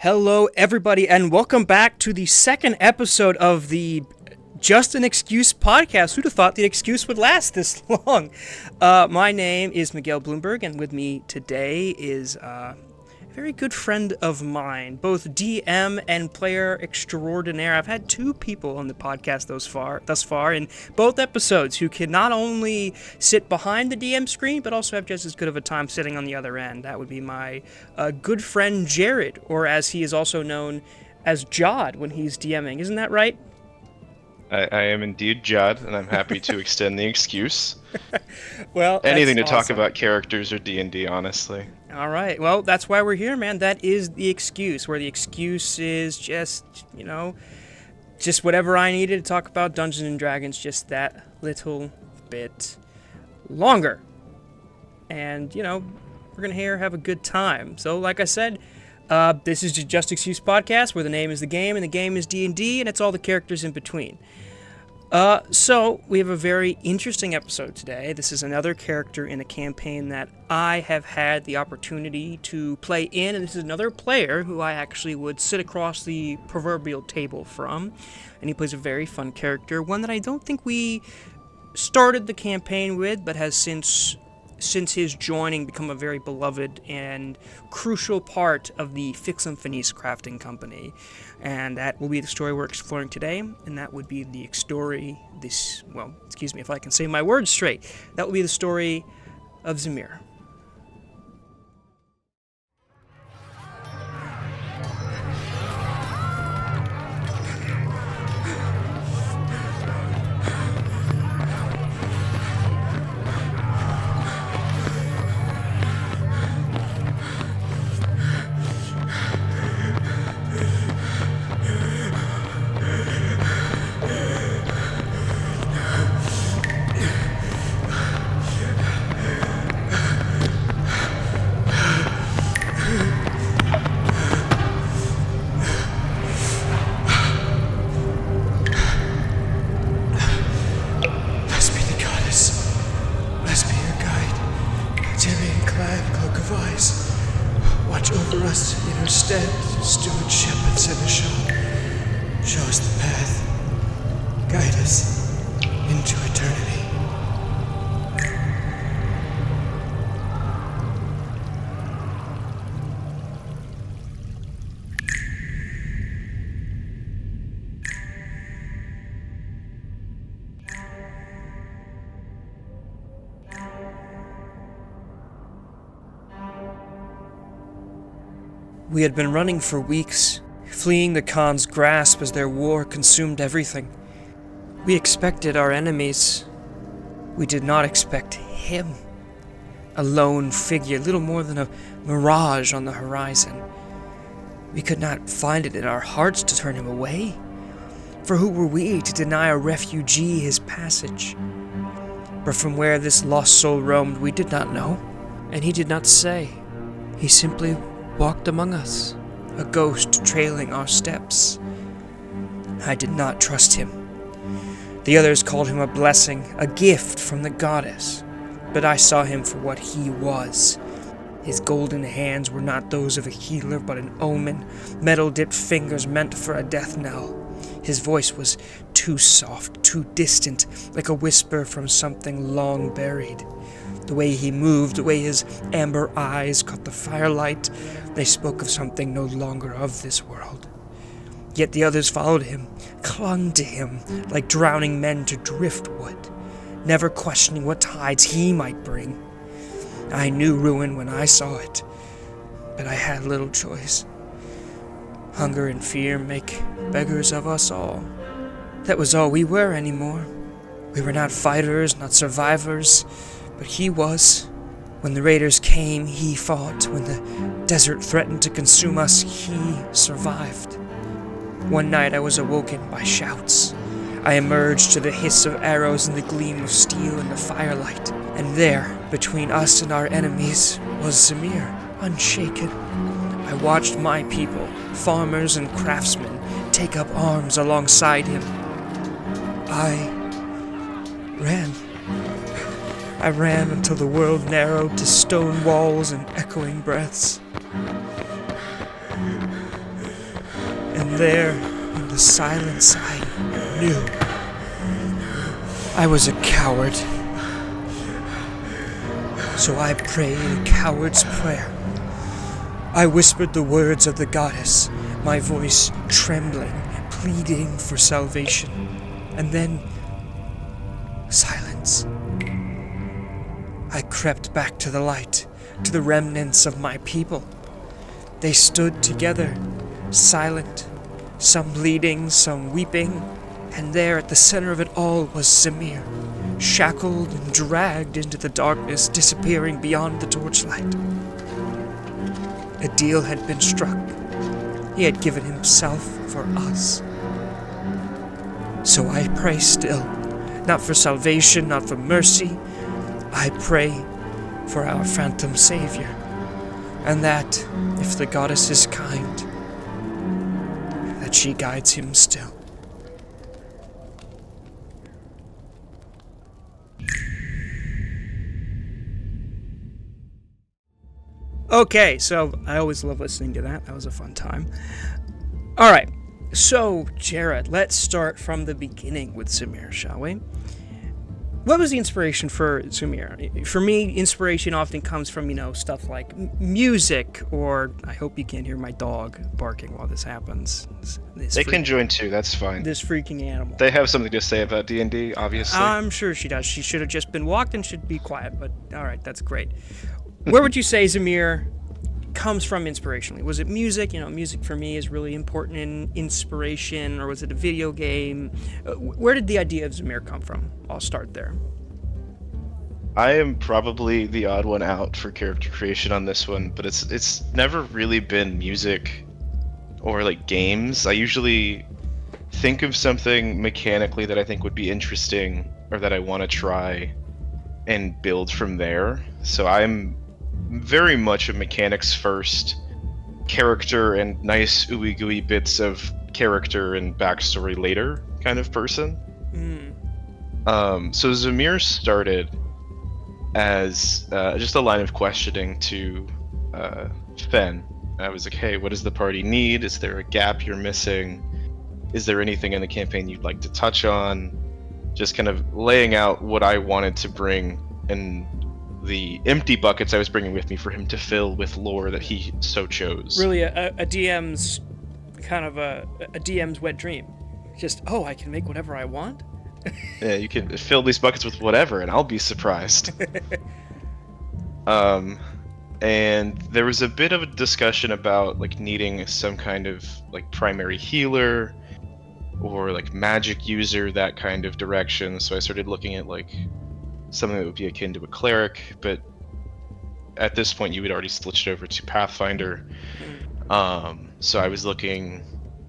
Hello, everybody, and welcome back to the second episode of the Just an Excuse podcast. Who'd have thought the excuse would last this long? My name is Miguel Bloomberg, and with me today is a very good friend of mine, both DM and player extraordinaire. I've had two people on the podcast thus far in both episodes who can not only sit behind the DM screen, but also have just as good of a time sitting on the other end. That would be my good friend Jared, or as he is also known as Jod when he's DMing. Isn't that right? I am indeed Jod, and I'm happy to extend the excuse. Well, anything to awesome. Talk about characters or D&D, honestly. All right. Well, that's why we're here, man. That is the excuse, where the excuse is just whatever I needed to talk about Dungeons and Dragons just that little bit longer. And, we're going to have a good time. So, like I said, this is the Just Excuse podcast, where the name is the game, and the game is D&D, and it's all the characters in between. So, we have a very interesting episode today. This is another character in a campaign that I have had the opportunity to play in, and this is another player who I actually would sit across the proverbial table from, and he plays a very fun character, one that I don't think we started the campaign with, but has since his joining become a very beloved and crucial part of the Fix and Finis crafting company. And that will be the story we're exploring today, and that would be the story, excuse me if I can say my words straight, that will be the story of Zehmir. We had been running for weeks, fleeing the Khan's grasp as their war consumed everything. We expected our enemies. We did not expect him. A lone figure, little more than a mirage on the horizon. We could not find it in our hearts to turn him away. For who were we to deny a refugee his passage? But from where this lost soul roamed, we did not know, and he did not say. He simply walked among us, a ghost trailing our steps. I did not trust him. The others called him a blessing, a gift from the goddess, but I saw him for what he was. His golden hands were not those of a healer, but an omen, metal-dipped fingers meant for a death knell. His voice was too soft, too distant, like a whisper from something long buried. The way he moved, the way his amber eyes caught the firelight, they spoke of something no longer of this world. Yet the others followed him, clung to him, like drowning men to driftwood, never questioning what tides he might bring. I knew ruin when I saw it, but I had little choice. Hunger and fear make beggars of us all. That was all we were anymore. We were not fighters, not survivors, but he was. When the raiders came, he fought. When the desert threatened to consume us, he survived. One night I was awoken by shouts. I emerged to the hiss of arrows and the gleam of steel in the firelight. And there, between us and our enemies, was Zehmir, unshaken. I watched my people, farmers and craftsmen, take up arms alongside him. I ran. I ran until the world narrowed to stone walls and echoing breaths. there, in the silence, I knew I was a coward. So I prayed a coward's prayer. I whispered the words of the goddess, my voice trembling, pleading for salvation. And then, silence. I crept back to the light, to the remnants of my people. They stood together, silent, some bleeding, some weeping, and there at the center of it all was Zehmir, shackled and dragged into the darkness, disappearing beyond the torchlight. A deal had been struck. He had given himself for us. So I pray still, not for salvation, not for mercy. I pray for our phantom savior, and that, if the goddess is kind, that she guides him still. Okay, so I always love listening to that. That was a fun time. All right, so Jared, let's start from the beginning with Zehmir, shall we? What was the inspiration for Zehmir? For me, inspiration often comes from, stuff like music, or I hope you can't hear my dog barking while this happens. They can join too, that's fine. This freaking animal. They have something to say about D&D, obviously. I'm sure she does. She should have just been walked and should be quiet, but alright, that's great. Where would you say Zehmir comes from inspirationally? Was it music? Music for me is really important in inspiration, or was it a video game? Where did the idea of Zehmir come from? I'll start there. I am probably the odd one out for character creation on this one, but it's never really been music or like games. I usually think of something mechanically that I think would be interesting or that I want to try and build from there. So I'm very much a mechanics first, character and nice ooey gooey bits of character and backstory later kind of person. So Zehmir started as just a line of questioning to Fen. I was like, hey, what does the party need? Is there a gap you're missing? Is there anything in the campaign you'd like to touch on? Just kind of laying out what I wanted to bring and the empty buckets I was bringing with me for him to fill with lore that he so chose. Really, a DM's kind of a DM's wet dream. Just, I can make whatever I want? Yeah, you can fill these buckets with whatever, and I'll be surprised. And there was a bit of a discussion about like needing some kind of like primary healer or like magic user, that kind of direction. So I started looking at like something that would be akin to a cleric, but at this point you had already switched over to Pathfinder. So I was looking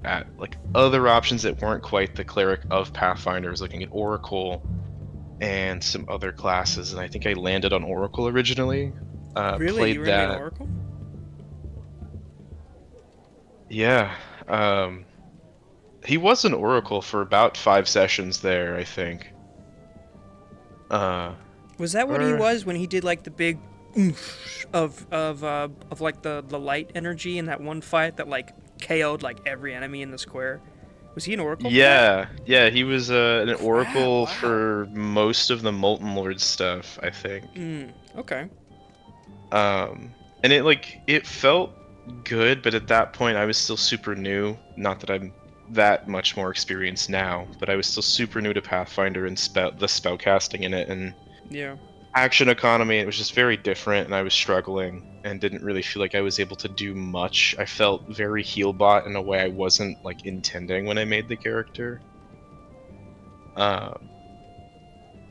at like other options that weren't quite the cleric of Pathfinder. I was looking at Oracle and some other classes, and I think I landed on Oracle originally. Really? Played You were that. in Oracle? Yeah. He was an Oracle for about 5 sessions there, I think. Was that what he was when he did like the big oomph of like the light energy in that one fight that like KO'd like every enemy in the square? Was he an Oracle? Yeah, he was an Oracle Wow. for most of the Molten Lord stuff, I think. Okay. And it felt good, but at that point I was still super new. Not that I'm that much more experienced now, but I was still super new to Pathfinder and the spellcasting in it, and Yeah. action economy. It was just very different, and I was struggling and didn't really feel like I was able to do much. I felt very healbot in a way I wasn't like intending when I made the character. But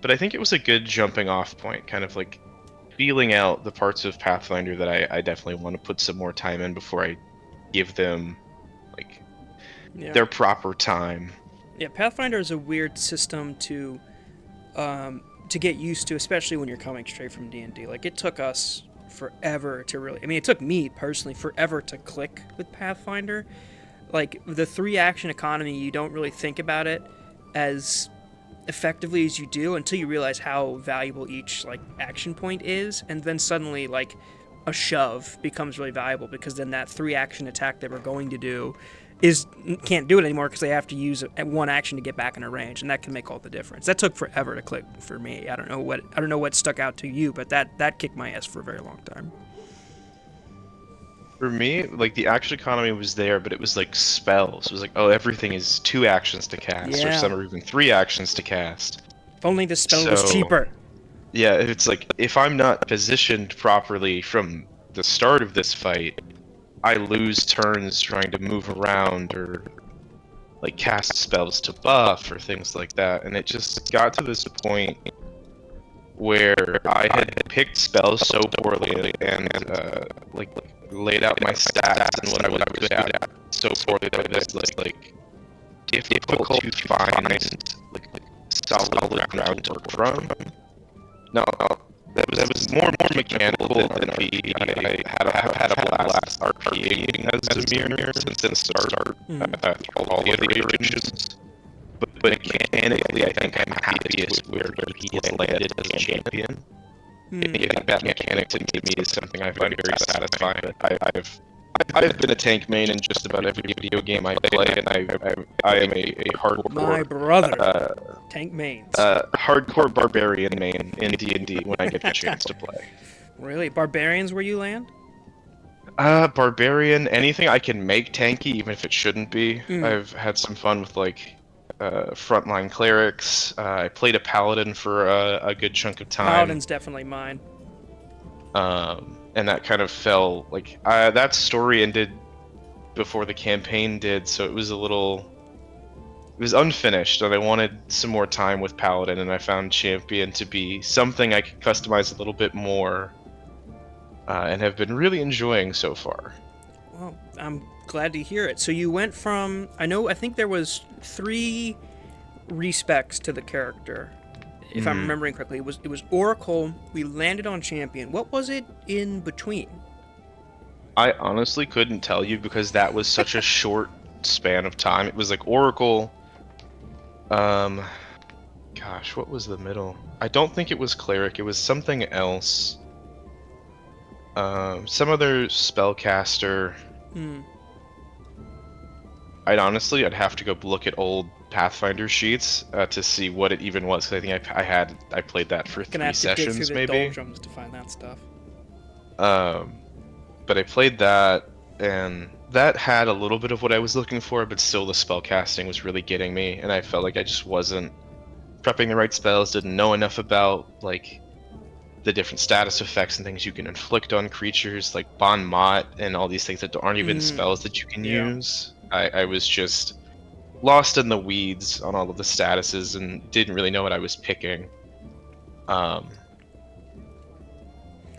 I think it was a good jumping off point, kind of like feeling out the parts of Pathfinder that I definitely want to put some more time in before I give them like their proper time. Yeah, Pathfinder is a weird system to get used to, especially when you're coming straight from D&D. Like, it took us forever to really... I mean, it took me, personally, forever to click with Pathfinder. Like, the 3-action economy, you don't really think about it as effectively as you do until you realize how valuable each, like, action point is, and then suddenly, like, a shove becomes really valuable, because then that 3-action attack that we're going to do can't do it anymore because they have to use one action to get back in a range, and that can make all the difference. That took forever to click for me. I don't know what stuck out to you, but that kicked my ass for a very long time. For me, like, the action economy was there, but it was like spells. It was like, oh, everything is 2 actions to cast, or Yeah. some are even 3 actions to cast. If only the spell was cheaper. Yeah, it's like, if I'm not positioned properly from the start of this fight, I lose turns trying to move around or like cast spells to buff or things like that, and it just got to this point where I had picked spells so poorly and like laid out my stats and what I was good at so poorly that it was like difficult to find like solid ground to work from. No, that was more mechanical than me. I had a blast RPing as Zehmir since the start. All the iterations. But mechanically, I think I'm happiest where he has landed as a champion. Getting that mechanic to me is something I find very satisfying. I've been a tank main in just about every video game I play, and I am a hardcore. My brother, tank mains. Hardcore barbarian main in D&D when I get the chance to play. Really, barbarians where you land? Barbarian, anything I can make tanky, even if it shouldn't be. I've had some fun with like frontline clerics. I played a paladin for a good chunk of time. Paladin's definitely mine. And that kind of fell, like, that story ended before the campaign did, so it was unfinished, and I wanted some more time with Paladin, and I found Champion to be something I could customize a little bit more, and have been really enjoying so far. Well, I'm glad to hear it. So you went from, I think there was 3 respecs to the character. If I'm remembering correctly, it was Oracle. We landed on Champion. What was it in between? I honestly couldn't tell you because that was such a short span of time. It was like Oracle. Gosh, what was the middle? I don't think it was Cleric. It was something else. Some other spellcaster. I'd have to go look at old Pathfinder sheets to see what it even was. Cause I think I played that for 3 sessions maybe. Doldrums to find that stuff. But I played that, and that had a little bit of what I was looking for, but still the spellcasting was really getting me, and I felt like I just wasn't prepping the right spells. Didn't know enough about like the different status effects and things you can inflict on creatures, like Bon Mot and all these things that aren't even spells that you can use. I was just lost in the weeds on all of the statuses and didn't really know what I was picking.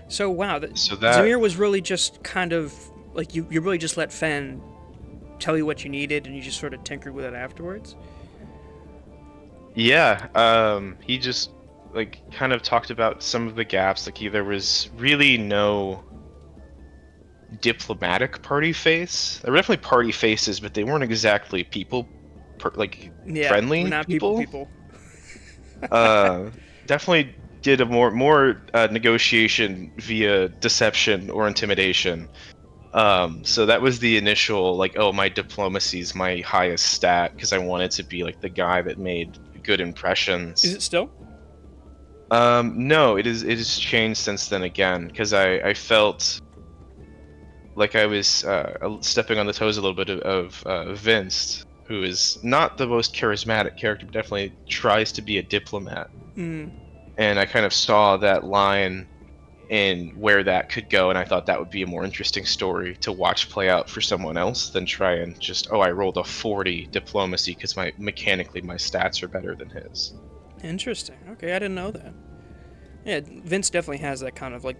So wow, Zehmir was really just kind of like you really just let Fen tell you what you needed and you just sort of tinkered with it afterwards? Yeah, he just like kind of talked about some of the gaps. Like there was really no diplomatic party face. There were definitely party faces, but they weren't exactly people friendly not people. Definitely did a more negotiation via deception or intimidation. So that was the initial like, oh, my diplomacy's my highest stat because I wanted to be like the guy that made good impressions. Is it still? No, it is changed since then again because I felt like I was stepping on the toes a little bit of Vince, who is not the most charismatic character, but definitely tries to be a diplomat. And I kind of saw that line in where that could go, and I thought that would be a more interesting story to watch play out for someone else than try and just, I rolled a 40 diplomacy because mechanically my stats are better than his. Interesting. Okay, I didn't know that. Yeah, Vince definitely has that kind of like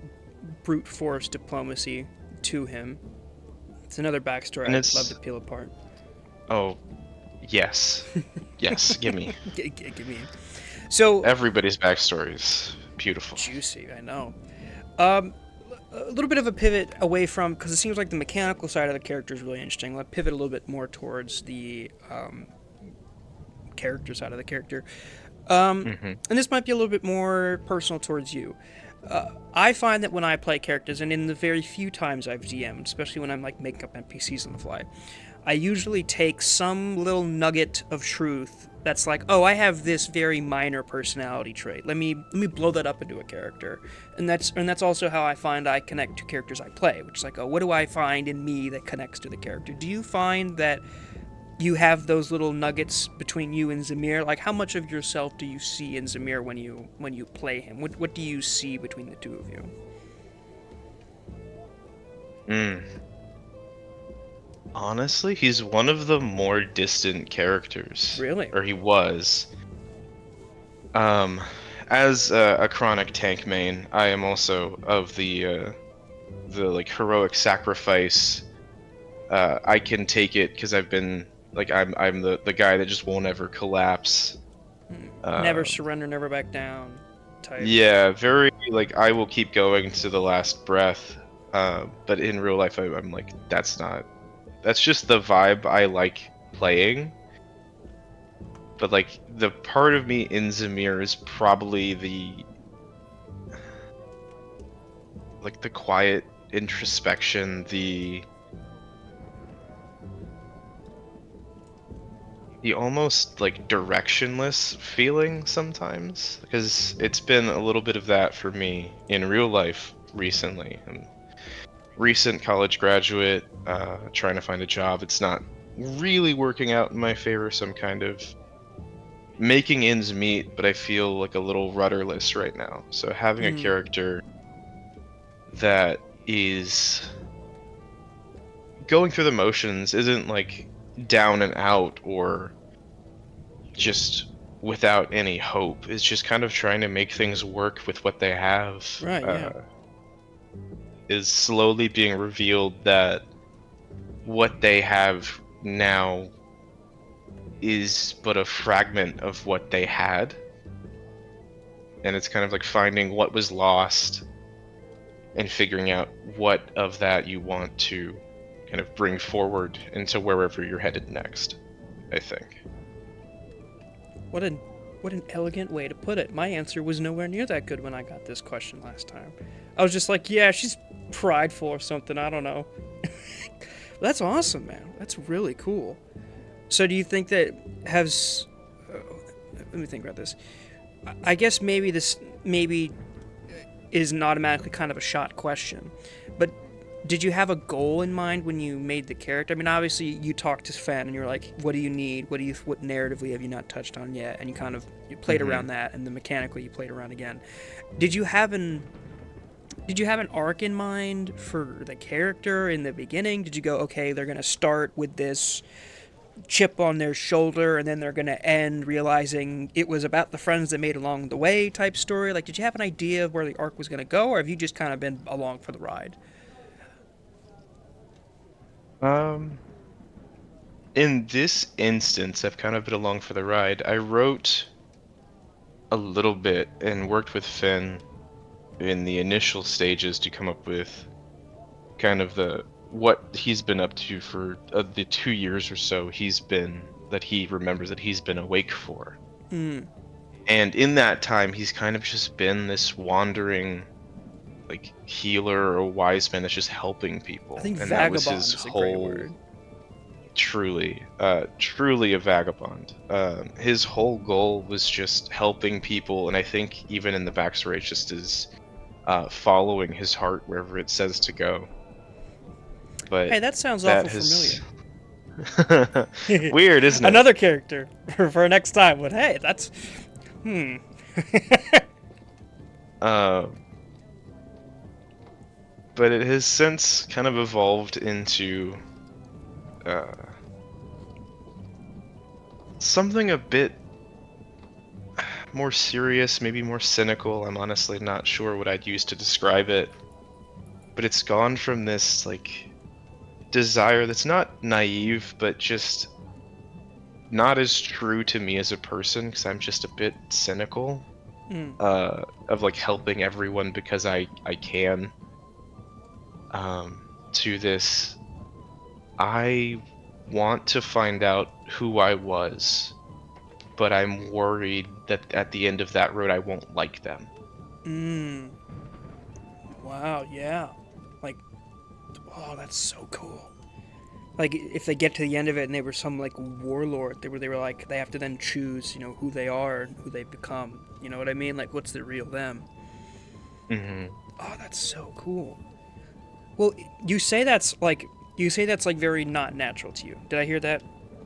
brute force diplomacy to him. It's another backstory I'd love to peel apart. Oh, yes. Yes, give me. Give me. So everybody's backstory is beautiful. Juicy, I know. A little bit of a pivot away from, because it seems like the mechanical side of the character is really interesting. Let's pivot a little bit more towards the character side of the character. And this might be a little bit more personal towards you. I find that when I play characters, and in the very few times I've DM'd, especially when I'm like making up NPCs on the fly, I usually take some little nugget of truth that's like, oh, I have this very minor personality trait. Let me blow that up into a character. And that's also how I find I connect to characters I play, which is like, oh, what do I find in me that connects to the character? Do you find that you have those little nuggets between you and Zehmir? Like, how much of yourself do you see in Zehmir when you play him? What do you see between the two of you? Honestly, he's one of the more distant characters. Really? Or he was. As a chronic tank main, I am also of the like heroic sacrifice. I can take it because I've been like I'm the guy that just won't ever collapse. Never surrender, never back down type. Yeah, very like I will keep going to the last breath. But in real life, I'm like that's just the vibe I like playing. But like the part of me in Zehmir is probably the quiet introspection, the almost like directionless feeling sometimes, because it's been a little bit of that for me in real life recently. I'm recent college graduate, trying to find a job. It's not really working out in my favor, so I'm kind of making ends meet, but I feel like a little rudderless right now. So having a character that is going through the motions, isn't like down and out or just without any hope, is just kind of trying to make things work with what they have. Right, yeah. Is slowly being revealed that what they have now is but a fragment of what they had, and it's kind of like finding what was lost and figuring out what of that you want to kind of bring forward into wherever you're headed next, I think. What an elegant way to put it. My answer was nowhere near that good when I got this question last time. I was just like, yeah, she's prideful or something, I don't know. That's awesome, man. That's really cool. So do you think that has... let me think about this. I guess maybe this isn't automatically kind of a shot question, but did you have a goal in mind when you made the character? I mean, obviously you talked to Fen and you're like, what do you need? What narratively have you not touched on yet? And you played around that, and then mechanically you played around again. Did you have an arc in mind for the character in the beginning? Did you go, okay, they're going to start with this chip on their shoulder and then they're going to end realizing it was about the friends they made along the way type story? Like, did you have an idea of where the arc was going to go, or have you just kind of been along for the ride? In this instance, I've kind of been along for the ride. I wrote a little bit and worked with Finn in the initial stages to come up with kind of what he's been up to for the 2 years or so that he remembers that he's been awake for. And in that time, he's kind of just been this wandering like healer or wise man that's just helping people. I think and vagabond that was his is a whole great word. Truly a vagabond. His whole goal was just helping people, and I think even in the backstory, it's just is following his heart wherever it says to go. But hey, that sounds awful familiar. Weird, isn't it? Another character for next time. But hey, that's But it has since kind of evolved into something a bit more serious, maybe more cynical. I'm honestly not sure what I'd use to describe it. But it's gone from this like desire that's not naive, but just not as true to me as a person, because I'm just a bit cynical of like helping everyone because I can, to this I want to find out who I was, but I'm worried that at the end of that road I won't like them. Wow, yeah. Like, oh, that's so cool. Like if they get to the end of it and they were some like warlord, they were like they have to then choose, who they are and who they become. You know what I mean? Like what's the real them? Hmm. Oh, that's so cool. Well, you say that's like very not natural to you. Did I hear that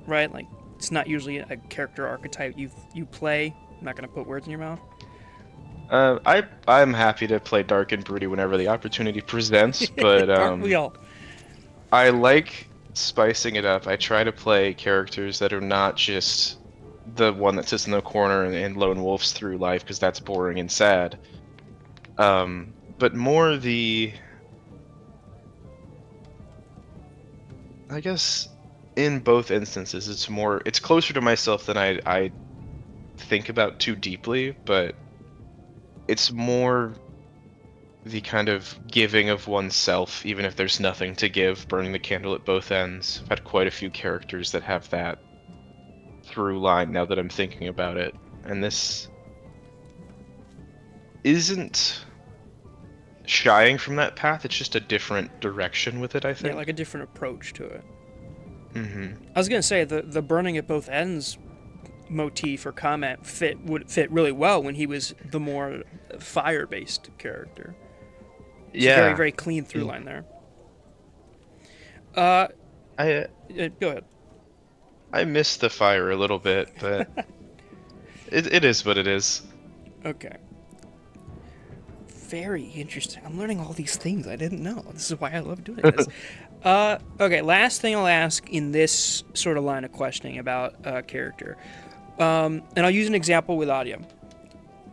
right? Like it's not usually a character archetype you play. I'm not gonna put words in your mouth. I'm happy to play dark and broody whenever the opportunity presents, but Aren't we all? I like spicing it up. I try to play characters that are not just the one that sits in the corner and lone wolves through life because that's boring and sad. But more I guess in both instances, it's closer to myself than I think about too deeply, but it's more the kind of giving of oneself, even if there's nothing to give, burning the candle at both ends. I've had quite a few characters that have that through line now that I'm thinking about it. And this isn't shying from that path, it's just a different direction with it, I think. Yeah, like a different approach to it. Hmm. I was gonna say the burning at both ends motif or comment would fit really well when he was the more fire based character. It's a very Yeah. very clean through line there. Uh, I Go ahead. I miss the fire a little bit, but it is what it is. Okay. Very interesting. I'm learning all these things I didn't know. This is why I love doing this. Okay, last thing I'll ask in this sort of line of questioning about character. And I'll use an example with audio.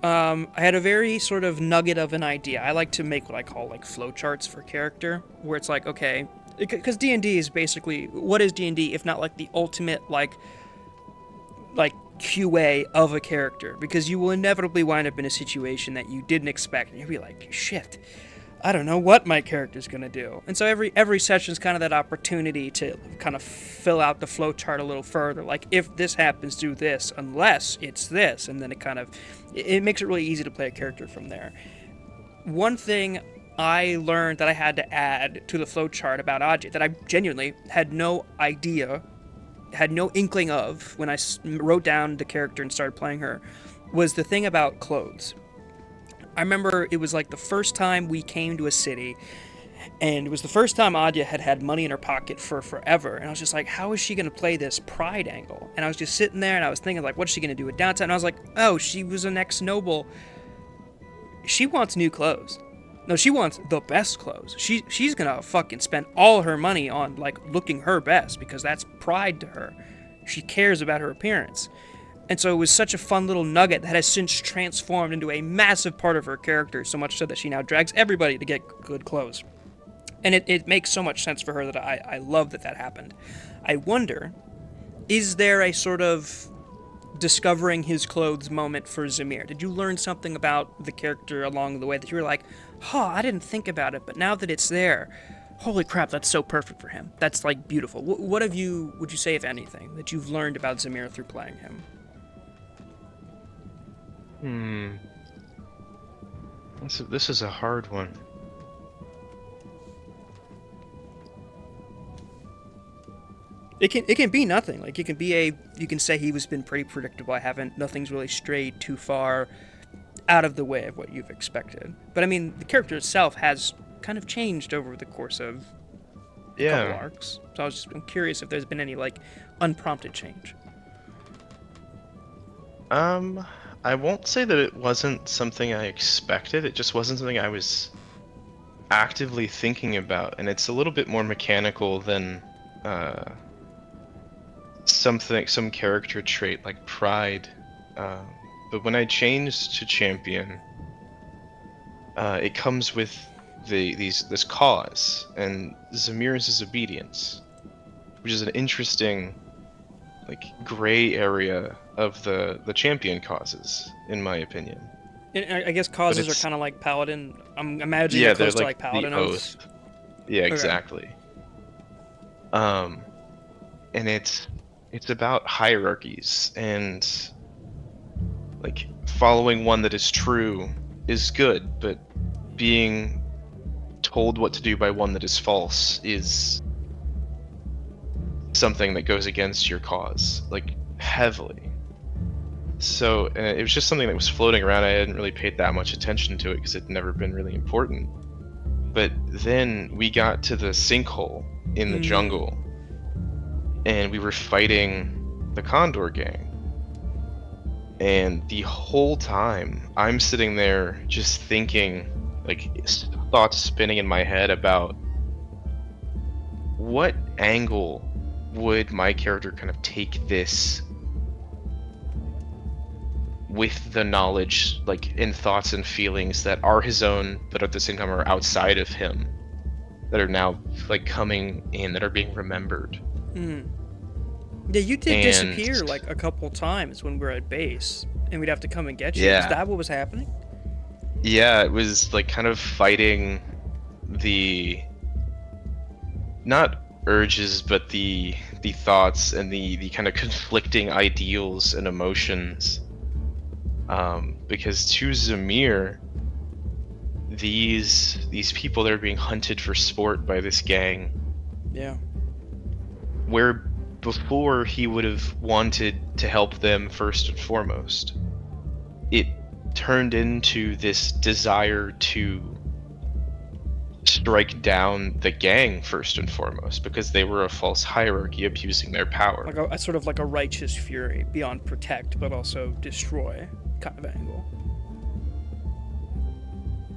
I had a very sort of nugget of an idea. I like to make what I call like flowcharts for character, where it's like, okay, because D&D is basically, what is D&D if not like the ultimate like QA of a character, because you will inevitably wind up in a situation that you didn't expect, and you'll be like, shit, I don't know what my character's gonna do. And so every session is kind of that opportunity to kind of fill out the flow chart a little further. Like if this happens, do this, unless it's this, and then it makes it really easy to play a character from there. One thing I learned that I had to add to the flow chart about Ajay that I genuinely had no idea, had no inkling of when I wrote down the character and started playing her, was the thing about clothes. I remember it was like the first time we came to a city, and it was the first time Adya had money in her pocket for forever, and I was just like, how is she going to play this pride angle? And I was just sitting there, and I was thinking, like, what's she going to do at downtime? And I was like, oh, she was an ex-noble. She wants new clothes. No, she wants the best clothes. She's going to fucking spend all her money on, like, looking her best, because that's pride to her. She cares about her appearance. And so it was such a fun little nugget that has since transformed into a massive part of her character, so much so that she now drags everybody to get good clothes. And it makes so much sense for her that I love that happened. I wonder, is there a sort of discovering his clothes moment for Zehmir? Did you learn something about the character along the way that you were like, I didn't think about it, but now that it's there, holy crap, that's so perfect for him. That's like beautiful. What would you say, if anything, that you've learned about Zehmir through playing him? This is a hard one. It can be nothing. Like you can say been pretty predictable. Nothing's really strayed too far out of the way of what you've expected. But I mean, the character itself has kind of changed over the course of a couple arcs. So I'm curious if there's been any like unprompted change. I won't say that it wasn't something I expected. It just wasn't something I was actively thinking about, and it's a little bit more mechanical than some character trait like pride. But when I changed to champion, it comes with this cause, and Zehmir's is obedience, which is an interesting like gray area of the champion causes, in my opinion. And I guess causes are kind of like paladin. I'm imagining they're close to like paladin oaths. Yeah, exactly. Okay. And it's about hierarchies, and like following one that is true is good, but being told what to do by one that is false is something that goes against your cause, like heavily. So it was just something that was floating around. I hadn't really paid that much attention to it because it'd never been really important. But then we got to the sinkhole in the jungle, and we were fighting the Condor Gang. And the whole time, I'm sitting there just thinking, like, thoughts spinning in my head about what angle would my character kind of take this with the knowledge, like, in thoughts and feelings that are his own, but at the same time are outside of him, that are now, like, coming in, that are being remembered. Yeah, you did disappear like a couple times when we were at base, and we'd have to come and get you. Yeah. Is that what was happening? Yeah, it was like kind of fighting the, not urges, but the thoughts and the kind of conflicting ideals and emotions. Because to Zehmir, these people that are being hunted for sport by this gang, Yeah. where before he would have wanted to help them first and foremost, it turned into this desire to strike down the gang first and foremost, because they were a false hierarchy abusing their power. Like a sort of like a righteous fury beyond protect, but also destroy kind of angle.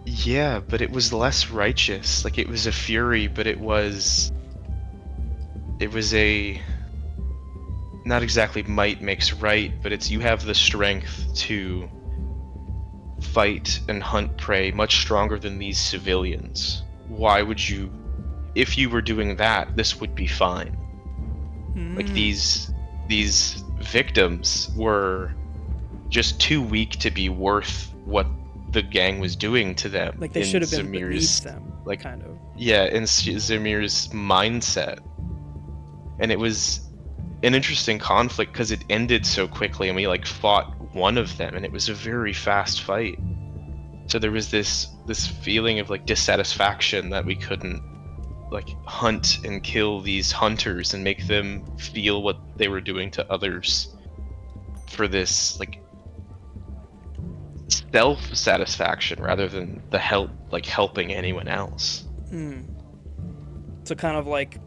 Yeah, but it was less righteous. Like, it was a fury, but it was a, not exactly might makes right, but it's, you have the strength to fight and hunt prey much stronger than these civilians. Why would you, if you were doing that, this would be fine. Like, these victims were just too weak to be worth what the gang was doing to them. Like, they should have been beneath them, like, kind of. Yeah, in Zehmir's mindset. And it was an interesting conflict because it ended so quickly, and we like fought one of them, and it was a very fast fight. So there was this feeling of like dissatisfaction that we couldn't like hunt and kill these hunters and make them feel what they were doing to others for this like self-satisfaction rather than the helping anyone else. So kind of like,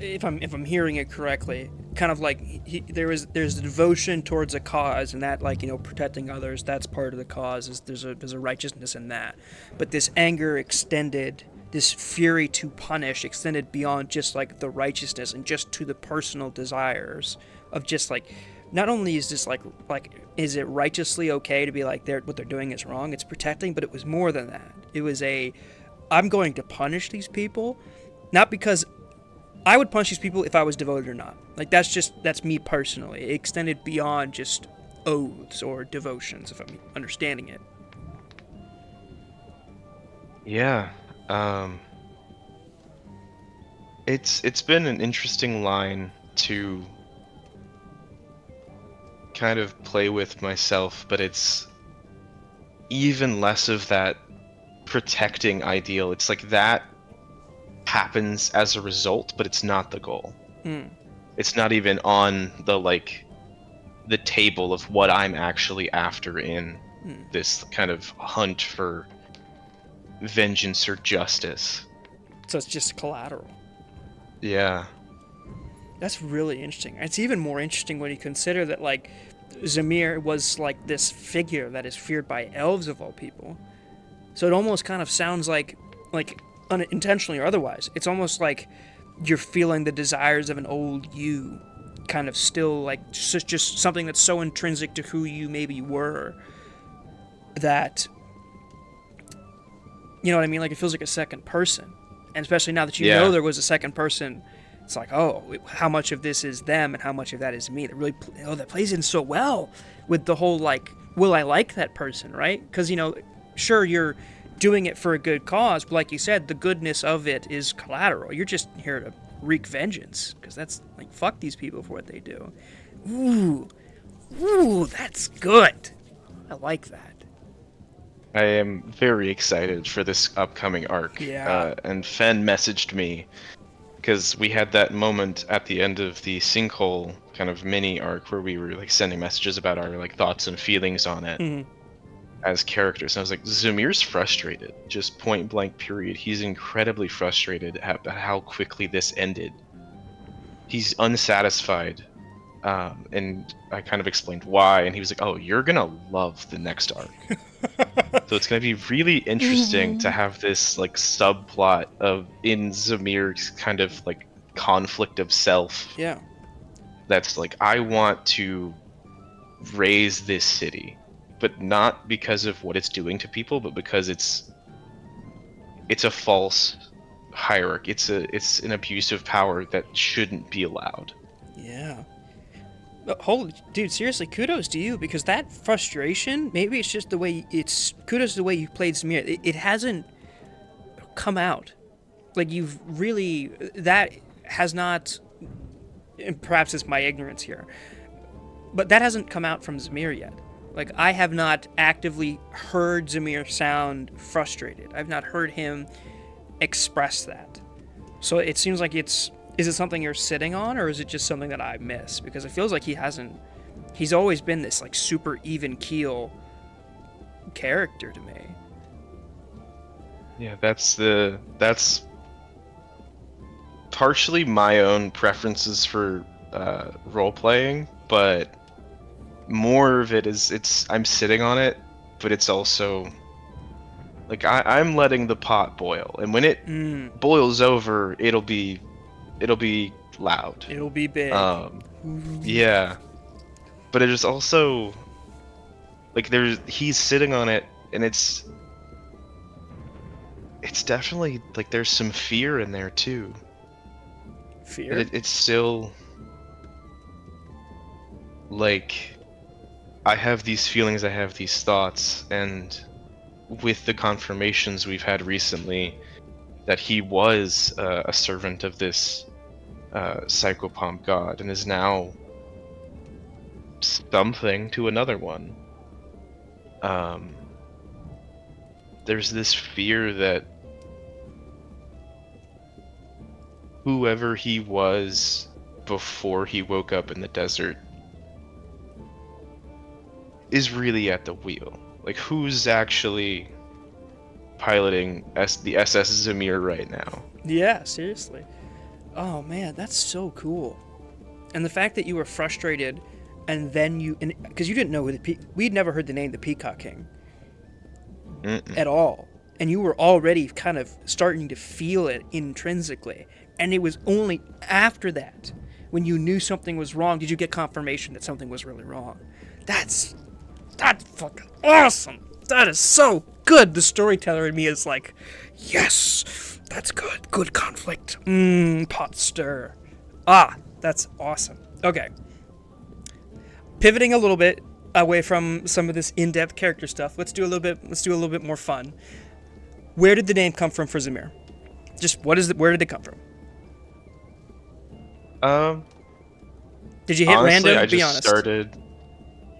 if I'm hearing it correctly, kind of like there's a devotion towards a cause, and that, like, you know, protecting others, that's part of the cause. There's a righteousness in that, but this anger extended, this fury to punish extended beyond just like the righteousness and just to the personal desires of just like, not only is this like is it righteously okay to be like what they're doing is wrong, it's protecting, but it was more than that. It was I'm going to punish these people, not because I would punish these people if I was devoted or not. Like, that's me personally. It extended beyond just oaths or devotions, if I'm understanding it. Yeah. It's been an interesting line to kind of play with myself, but it's even less of that protecting ideal. It's like that happens as a result, but it's not the goal. It's not even on the table of what I'm actually after in this kind of hunt for vengeance or justice. So it's just collateral. Yeah. That's really interesting. It's even more interesting when you consider that, like, Zehmir was like this figure that is feared by elves of all people. So it almost kind of sounds like unintentionally or otherwise, it's almost like you're feeling the desires of an old you, kind of still, like, just something that's so intrinsic to who you maybe were that, you know what I mean? Like, it feels like a second person. And especially now that you know there was a second person, it's like, oh, how much of this is them and how much of that is me? That really, that plays in so well with the whole, like, will I like that person, right? Because, you know, sure, you're doing it for a good cause, but like you said, the goodness of it is collateral. You're just here to wreak vengeance, because that's, like, fuck these people for what they do. Ooh, that's good. I like that. I am very excited for this upcoming arc. Yeah. And Fen messaged me because we had that moment at the end of the sinkhole kind of mini arc where we were like sending messages about our like thoughts and feelings on it Mhm. as characters. And I was like, Zemir's frustrated, just point blank period. He's incredibly frustrated at how quickly this ended. He's unsatisfied. And I kind of explained why, and he was like, "Oh, you're gonna love the next arc." So it's gonna be really interesting to have this like subplot of in Zemir's kind of like conflict of self. Yeah. That's like, I want to raise this city, but not because of what it's doing to people, but because it's a false hierarchy. It's an abuse of power that shouldn't be allowed. Yeah. Holy dude, seriously, kudos to you, because that frustration, maybe it's just the way kudos to the way you played Zehmir. It hasn't come out. Like, you've really, that has not, and perhaps it's my ignorance here, but that hasn't come out from Zehmir yet. Like, I have not actively heard Zehmir sound frustrated. I've not heard him express that. So it seems like is it something you're sitting on, or is it just something that I miss? Because it feels like he's always been this like super even keel character to me. Yeah, that's partially my own preferences for role playing, but more of it is I'm sitting on it, but it's also like I'm letting the pot boil, and when it boils over, it'll be loud. It'll be big. Yeah, but it is also like he's sitting on it, and it's definitely like there's some fear in there too. Fear? It's still like, I have these feelings, I have these thoughts, and with the confirmations we've had recently that he was a servant of this psychopomp god and is now something to another one. There's this fear that whoever he was before he woke up in the desert is really at the wheel. Like, who's actually piloting the SS Zehmir right now? Yeah, seriously. Oh man, that's so cool. And the fact that you were frustrated, and then because you didn't know we'd never heard the name the Peacock King at all, and you were already kind of starting to feel it intrinsically, and it was only after that, when you knew something was wrong, did you get confirmation that something was really wrong. That's fucking awesome. That is so good. The storyteller in me is like, yes, that's good. Good conflict. Pot stir. That's awesome. Okay. Pivoting a little bit away from some of this in-depth character stuff, let's do a little bit more fun. Where did the name come from for Zehmir? Just where did it come from? Did you hit honestly, random? I just started.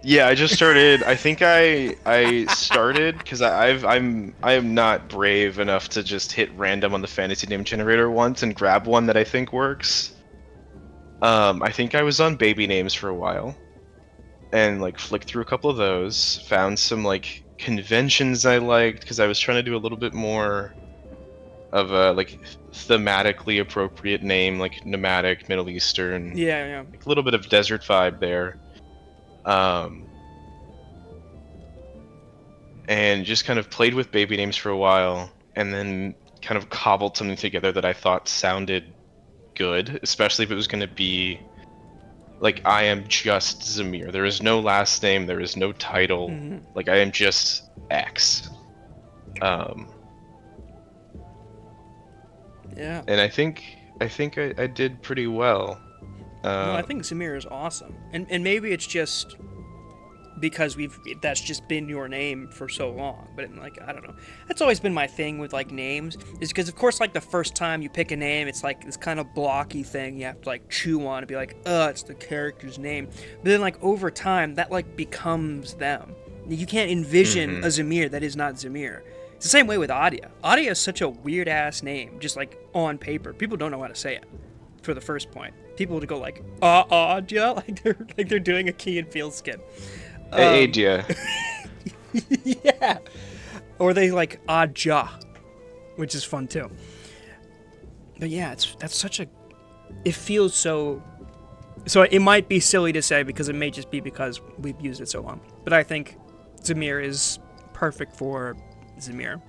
Yeah, I just started. I think I started because I am not brave enough to just hit random on the fantasy name generator once and grab one that I think works. I think I was on baby names for a while, and like flicked through a couple of those, found some like conventions I liked because I was trying to do a little bit more of a like thematically appropriate name, like nomadic, Middle Eastern. Yeah. Like a little bit of desert vibe there. And just kind of played with baby names for a while, and then kind of cobbled something together that I thought sounded good, especially if it was going to be like, I am just Zehmir. There is no last name, there is no title. Like, I am just X. Yeah. And I think I did pretty well. No, I think Zehmir is awesome, and maybe it's just because that's just been your name for so long. But like, I don't know, that's always been my thing with like names, is because of course like the first time you pick a name, it's like this kind of blocky thing you have to like chew on and be like, it's the character's name. But then like over time that like becomes them. You can't envision a Zehmir that is not Zehmir. It's the same way with Adia. Adia is such a weird ass name, just like on paper. People don't know how to say it. For the first point, people would go like Adia, like they're doing a Key and Peele skit. Adia. Yeah. Or they like Aja, which is fun too. But yeah, that's such a. It feels so. So it might be silly to say because it may just be because we've used it so long. But I think Zehmir is perfect for Zehmir. And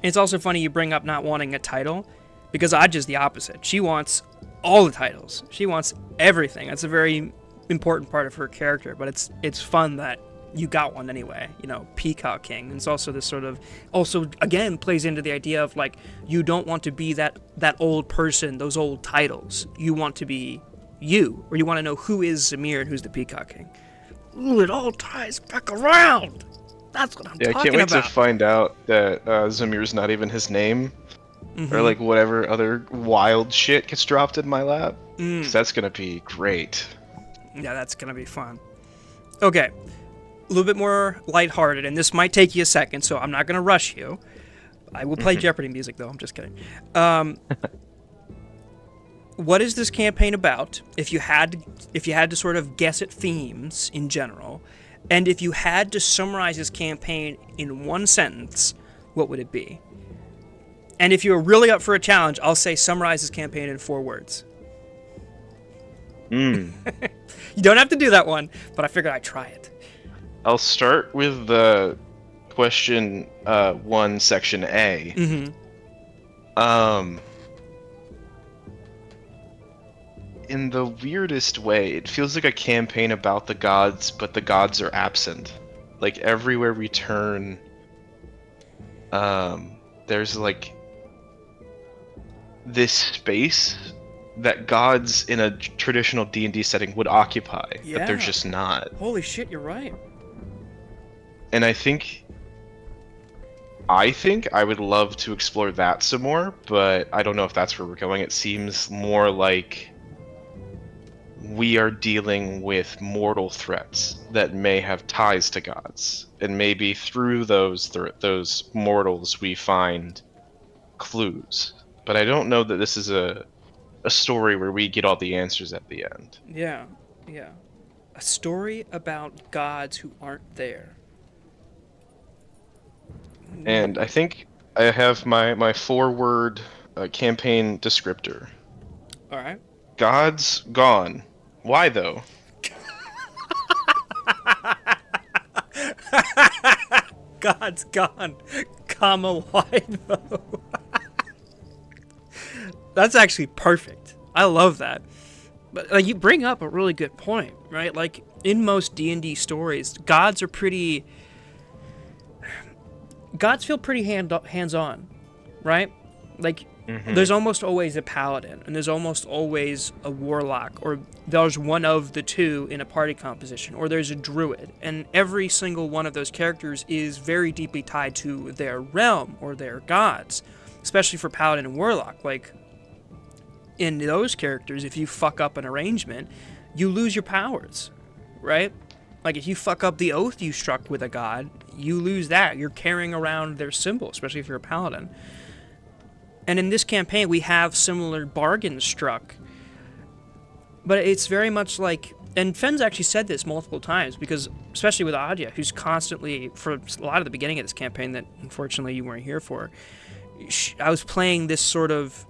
it's also funny you bring up not wanting a title, because Aja's the opposite. She wants all the titles. She wants everything. That's a very important part of her character. But it's fun that you got one anyway, you know, Peacock King. And it's also this sort of, also again plays into the idea of like, you don't want to be that old person, those old titles. You want to be you, or you want to know who is Zehmir and who's the Peacock King. Ooh, it all ties back around. That's what I'm talking about. I can't wait to find out that Zehmir's not even his name, or like whatever other wild shit gets dropped in my lap. 'Cause that's gonna be great. Yeah, that's gonna be fun. Okay. A little bit more lighthearted, and this might take you a second, so I'm not going to rush you. I will play Jeopardy music, though. I'm just kidding. What is this campaign about? If you had to sort of guess at themes in general, and if you had to summarize this campaign in one sentence, what would it be? And if you're really up for a challenge, I'll say summarize this campaign in 4 words. You don't have to do that one, but I figured I'd try it. I'll start with the question 1, section A. In the weirdest way, it feels like a campaign about the gods, but the gods are absent. Like everywhere we turn, there's like this space that gods in a traditional D&D setting would occupy, but they're just not. Holy shit, you're right. And I think I would love to explore that some more, but I don't know if that's where we're going. It seems more like we are dealing with mortal threats that may have ties to gods, and maybe through those mortals we find clues. But I don't know that this is a story where we get all the answers at the end. Yeah. A story about gods who aren't there. And I think I have my 4-word campaign descriptor. All right. Gods gone. Why though? God's gone, comma, why though? That's actually perfect. I love that. But you bring up a really good point, right? Like in most D&D stories, gods feel pretty hands-on, right? Like there's almost always a paladin, and there's almost always a warlock, or there's one of the two in a party composition, or there's a druid, and every single one of those characters is very deeply tied to their realm or their gods, especially for paladin and warlock. Like in those characters, if you fuck up an arrangement, you lose your powers, right? Like if you fuck up the oath you struck with a god, you lose that. You're carrying around their symbol, especially if you're a paladin. And in this campaign, we have similar bargains struck. But it's very much like... And Fenn's actually said this multiple times, because especially with Adia, who's constantly, for a lot of the beginning of this campaign that unfortunately you weren't here for, I was playing this sort of...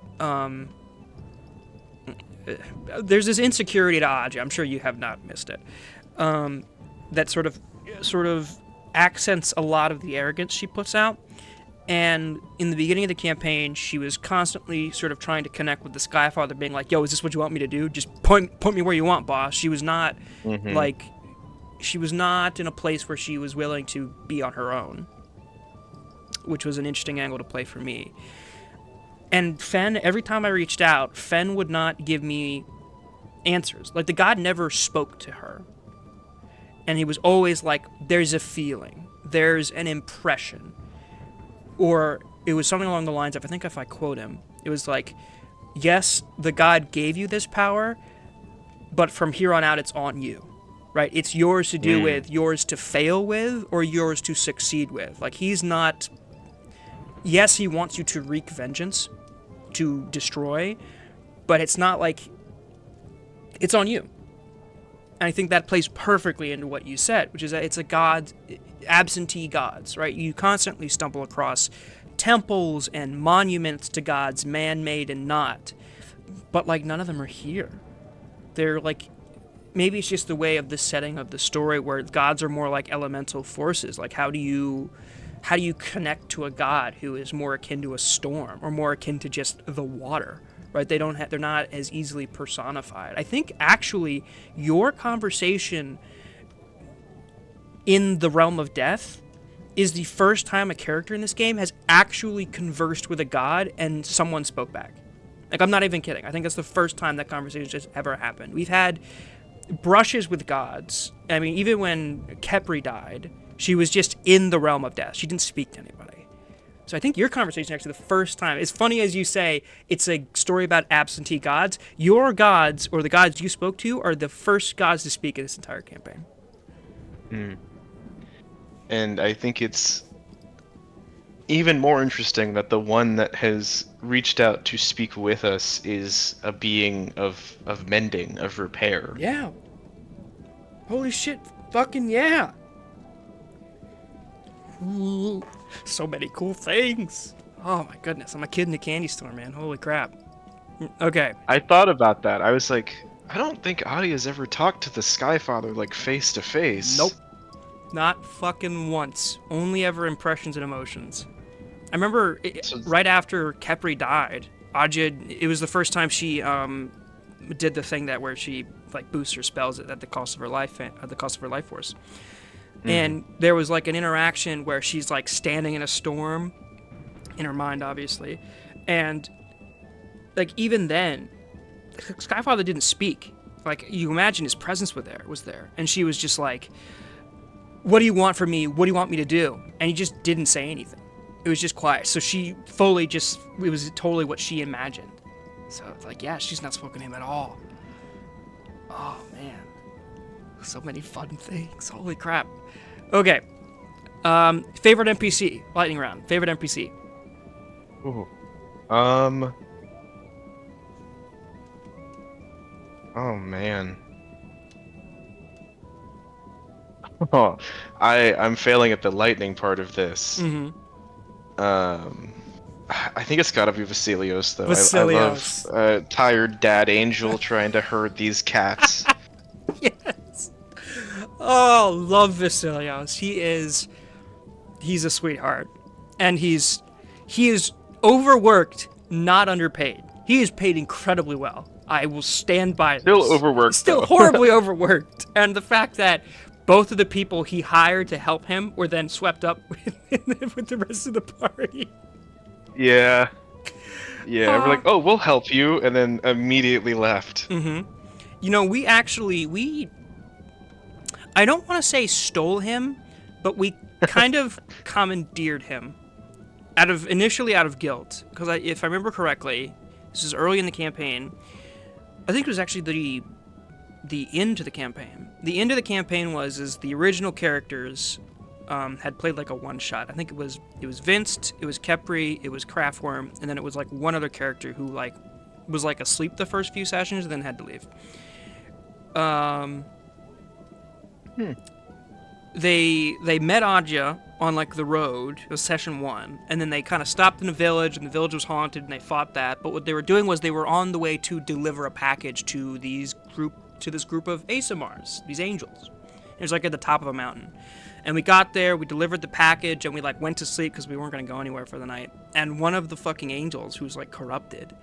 there's this insecurity to Adia. I'm sure you have not missed it. That sort of accents a lot of the arrogance she puts out. And in the beginning of the campaign, she was constantly sort of trying to connect with the Skyfather, being like, yo, is this what you want me to do? Just point me where you want, boss. She was not, she was not in a place where she was willing to be on her own, which was an interesting angle to play for me. And Fenn, every time I reached out, Fenn would not give me answers. Like, the god never spoke to her. And he was always like, there's a feeling. There's an impression. Or it was something along the lines of, I think if I quote him, it was like, yes, the god gave you this power, but from here on out, it's on you. right? It's yours to do with, yours to fail with, or yours to succeed with. Like, he's not... Yes, he wants you to wreak vengeance, to destroy, but it's not like... It's on you. And I think that plays perfectly into what you said, which is that it's a god... absentee gods, right? You constantly stumble across temples and monuments to gods, man-made and not. But, like, none of them are here. They're, like... Maybe it's just the way of the setting of the story where gods are more like elemental forces. Like, how do you connect to a god who is more akin to a storm or more akin to just the water, right? They're not as easily personified. I think actually your conversation in the realm of death is the first time a character in this game has actually conversed with a god and someone spoke back. Like, I'm not even kidding. I think that's the first time that conversation has ever happened. We've had brushes with gods. I mean, even when Kepri died, she was just in the realm of death. She didn't speak to anybody. So I think your conversation is actually the first time. As funny as you say, it's a story about absentee gods. Your gods, or the gods you spoke to, are the first gods to speak in this entire campaign. And I think it's even more interesting that the one that has reached out to speak with us is a being of mending, of repair. Yeah. Holy shit. Fucking yeah. Ooh, so many cool things. Oh my goodness. I'm a kid in a candy store, man. Holy crap. Okay. I thought about that. I was like, I don't think Adi has ever talked to the Skyfather, like, face to face. Nope. Not fucking once. Only ever impressions and emotions. I remember right after Kepri died, Ajid, it was the first time she did the thing that where she like boosts her spells at the cost of her life, force. And there was like an interaction where she's like standing in a storm, in her mind obviously, and like even then, Skyfather didn't speak. Like, you imagine his presence was there, and she was just like, "What do you want from me? What do you want me to do?" And he just didn't say anything. It was just quiet. So she fully it was totally what she imagined. So it's like, yeah, she's not spoken to him at all. Oh, man. So many fun things. Holy crap. Okay. Favorite NPC. Lightning round. Favorite NPC. Ooh. Oh, man. Oh, I'm failing at the lightning part of this. Mm-hmm. I think it's gotta be Vasilios, though. Vasilios. I love tired dad angel trying to herd these cats. Yes. Oh, love Vasilios. He's a sweetheart. And he is overworked, not underpaid. He is paid incredibly well. I will stand by this. Still overworked, Still though. horribly overworked. And the fact that both of the people he hired to help him were then swept up with the rest of the party. Yeah. Yeah, we're like, oh, we'll help you, and then immediately left. Mm-hmm. You know, I don't want to say stole him, but we kind of commandeered him. Initially out of guilt. Because if I remember correctly, this is early in the campaign, I think it was actually the end to the campaign. The end of the campaign was the original characters had played like a one-shot. I think it was Vince, it was Kepri, it was Craftworm, and then it was like one other character who like was like asleep the first few sessions and then had to leave. They met Adja on like the road. It was session 1, and then they kind of stopped in a village, and the village was haunted, and they fought that. But what they were doing was they were on the way to deliver a package to this group of ASMRs, these angels. It was like at the top of a mountain. And we got there, we delivered the package, and we like went to sleep because we weren't going to go anywhere for the night. And one of the fucking angels, who's like corrupted,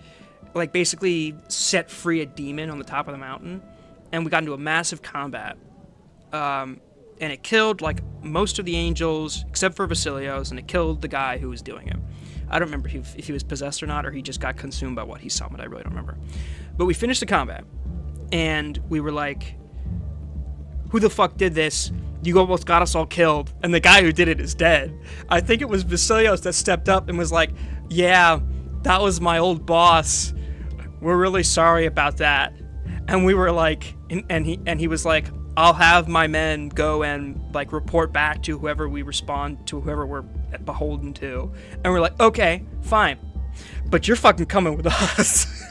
like basically set free a demon on the top of the mountain. And we got into a massive combat. And it killed like most of the angels, except for Vasilios, and it killed the guy who was doing it. I don't remember if he was possessed or not, or he just got consumed by what he summoned. I really don't remember. But we finished the combat, and we were like, who the fuck did this? You almost got us all killed, and the guy who did it is dead. I think it was Vasilios that stepped up and was like, yeah, that was my old boss. We're really sorry about that. And we were like, and he was like, I'll have my men go and like report back to whoever we respond to, whoever we're beholden to. And we're like, okay, fine, but you're fucking coming with us.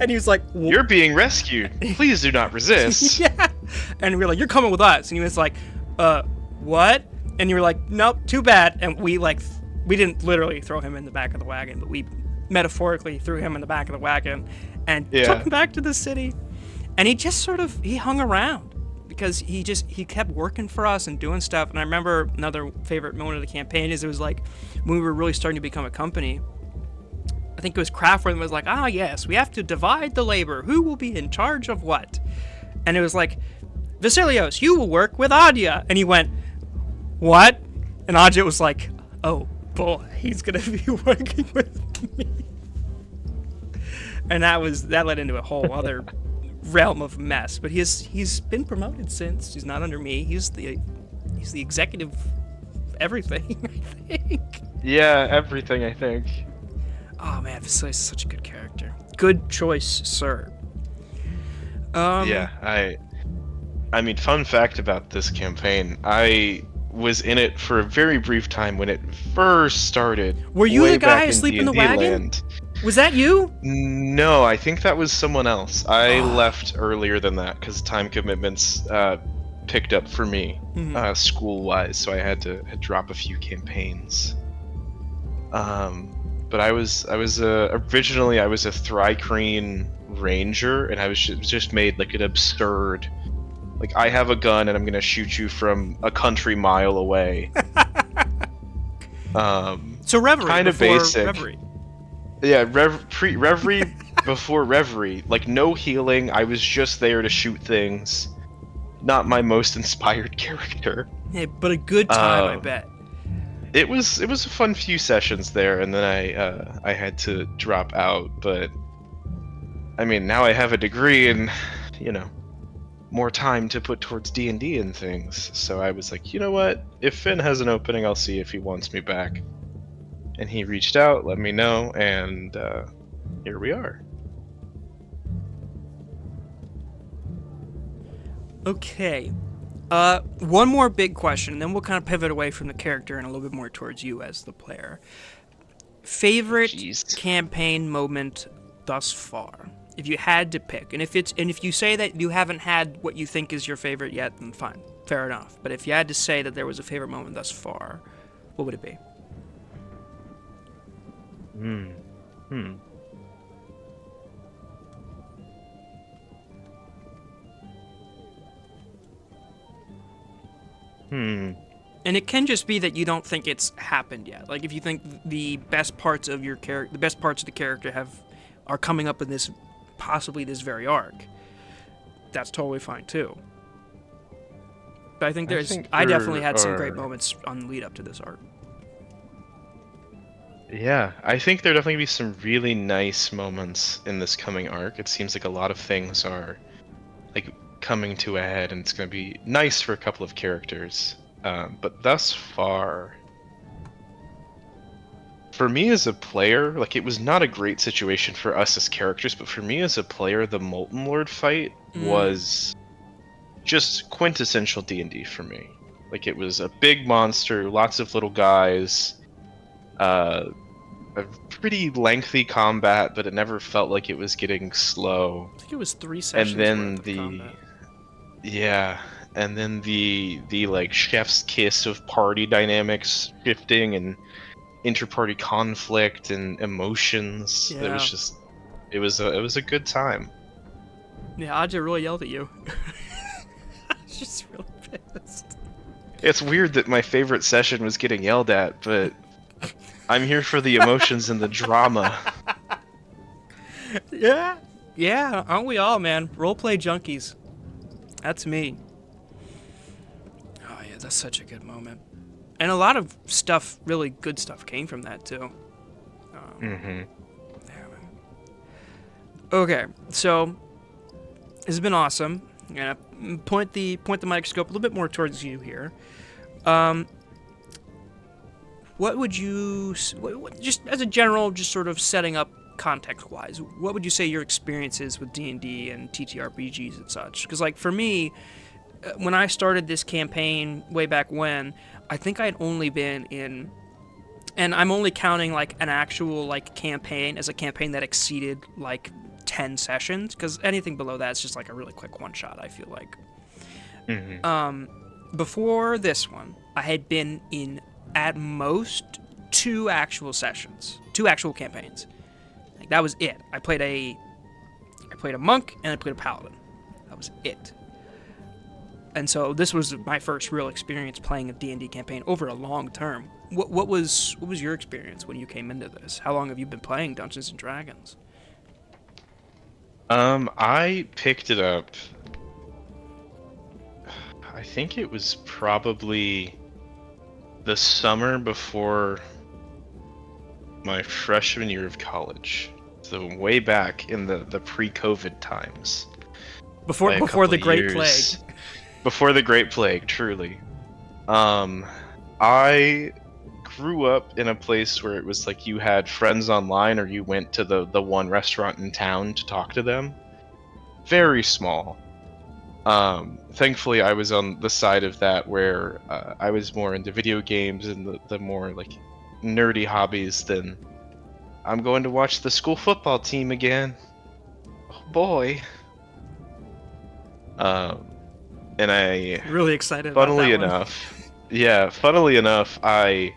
And he was like, you're being rescued. Please do not resist. yeah. And we were like, you're coming with us. And he was like, what? And you were like, nope, too bad. And we didn't literally throw him in the back of the wagon, but we metaphorically threw him in the back of the wagon and took him back to the city. And he just he hung around because he kept working for us and doing stuff. And I remember another favorite moment of the campaign is it was like when we were really starting to become a company. I think it was Craftworth was like, yes, we have to divide the labor. Who will be in charge of what? And it was like, Vasilios, you will work with Adya. And he went, what? And Adya was like, oh boy, he's gonna be working with me. And that led into a whole other realm of mess. But he's been promoted since. He's not under me. He's the executive everything, I think. Yeah, everything, I think. Oh man, Vasilios is such a good character. Good choice, sir. Yeah, I mean, fun fact about this campaign, I was in it for a very brief time when it first started. Were you the guy asleep in the wagon? Land. Was that you? No, I think that was someone else. I left earlier than that because time commitments picked up for me, school-wise, so I had to drop a few campaigns. But I was originally a Thrycreen Ranger, and I was just made like an absurd, like I have a gun and I'm gonna shoot you from a country mile away. So Reverie kind of before basic. Reverie. Yeah, Reverie before Reverie. Like no healing. I was just there to shoot things. Not my most inspired character. Yeah, but a good time, I bet. It was a fun few sessions there, and then I had to drop out. But I mean, now I have a degree and more time to put towards D&D and things. So I was like, you know what? If Finn has an opening, I'll see if he wants me back. And he reached out, let me know, and here we are. Okay. One more big question, and then we'll kind of pivot away from the character and a little bit more towards you as the player. Favorite campaign moment thus far, if you had to pick, and if you say that you haven't had what you think is your favorite yet, then fine, fair enough. But if you had to say that there was a favorite moment thus far, what would it be? And it can just be that you don't think it's happened yet. Like if you think the best parts of your character, the best parts of the character are coming up in this, possibly this very arc, that's totally fine too. But I think I definitely had some great moments on the lead up to this arc. Yeah, I think there definitely be some really nice moments in this coming arc. It seems like a lot of things are like coming to a head, and it's going to be nice for a couple of characters. But thus far, for me as a player, like it was not a great situation for us as characters, but for me as a player, the Molten Lord fight was just quintessential D&D for me. Like it was a big monster, lots of little guys, a pretty lengthy combat, but it never felt like it was getting slow. I think it was 3 sessions. And then worth of combat. And then the like chef's kiss of party dynamics shifting and inter-party conflict and emotions. Yeah. It was a good time. Yeah, Adja really yelled at you. I was just really pissed. It's weird that my favorite session was getting yelled at, but I'm here for the emotions and the drama. Yeah, aren't we all, man? Roleplay junkies. That's me. Oh yeah, that's such a good moment. And a lot of stuff, really good stuff, came from that too. Yeah, man. Okay, so this has been awesome. I'm gonna point the microscope a little bit more towards you here. What would you, just as a general, just sort of setting up context-wise, what would you say your experience is with D&D and TTRPGs and such? Because, like, for me, when I started this campaign way back when, I think I'd only been in, and I'm only counting like an actual like campaign as a campaign that exceeded like 10 sessions, because anything below that is just like a really quick one shot, I feel like. Before this one, I had been in at most 2 actual sessions, 2 actual campaigns. Like that was it. I played a monk and I played a paladin. That was it. And so this was my first real experience playing a D&D campaign over a long term. What was your experience when you came into this? How long have you been playing Dungeons and Dragons? I picked it up. I think it was probably the summer before my freshman year of college. So way back in the pre-COVID times. Before the Great Plague. Before the Great Plague, truly. I grew up in a place where it was like you had friends online or you went to the one restaurant in town to talk to them. Very small. Thankfully, I was on the side of that where I was more into video games and the more like nerdy hobbies than I'm going to watch the school football team again. Oh boy. And I Really excited funnily about that one. funnily enough, I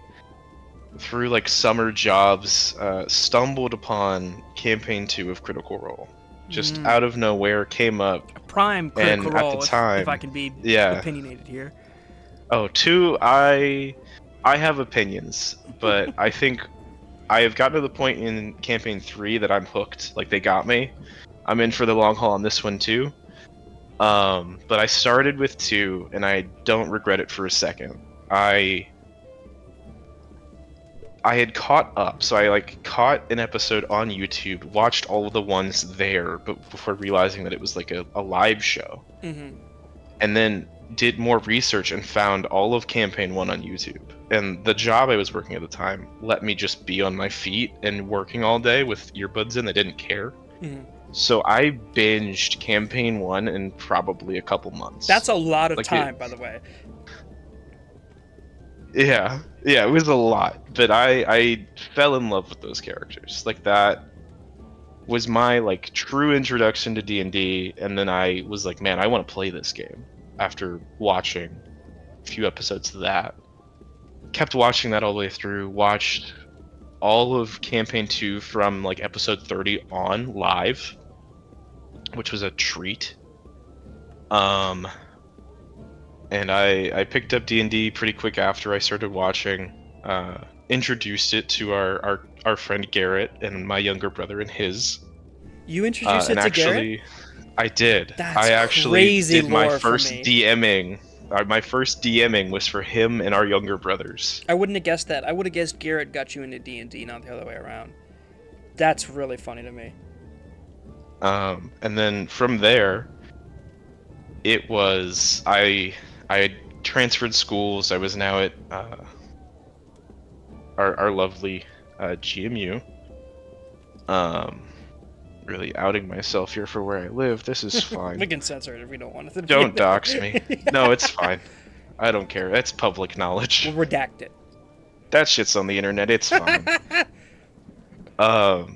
through like summer jobs stumbled upon campaign 2 of Critical Role. Just out of nowhere came up. A prime Critical and Role, at the time, if I can be yeah. opinionated here. Oh, 2, I have opinions, but I think I have gotten to the point in campaign 3 that I'm hooked. Like they got me. I'm in for the long haul on this one too. But I started with 2, and I don't regret it for a second. I had caught up, so I like caught an episode on YouTube, watched all of the ones there, but before realizing that it was like a live show, and then did more research and found all of campaign 1 on YouTube. And the job I was working at the time let me just be on my feet and working all day with earbuds in. I didn't care. So I binged campaign 1 in probably a couple months. That's a lot of time, by the way. Yeah, it was a lot, but I fell in love with those characters. Like that was my like true introduction to D&D, and then I was like, man, I want to play this game after watching a few episodes of that. Kept watching that all the way through, watched all of campaign 2 from like episode 30 on live, which was a treat. And I picked up D&D pretty quick after I started watching. Introduced it to our friend Garrett and my younger brother and his. You introduced it to Garrett? I did. That's I actually crazy did my lore first for me. DMing. My first DMing was for him and our younger brothers. I wouldn't have guessed that. I would have guessed Garrett got you into D&D, not the other way around. That's really funny to me. And then from there, it was I had transferred schools. I was now at our lovely GMU. Really outing myself here for where I live. This is fine. We can censor it if we don't want it. Don't dox me. No, it's fine. I don't care. That's public knowledge. We'll redact it. That shit's on the internet. It's fine. But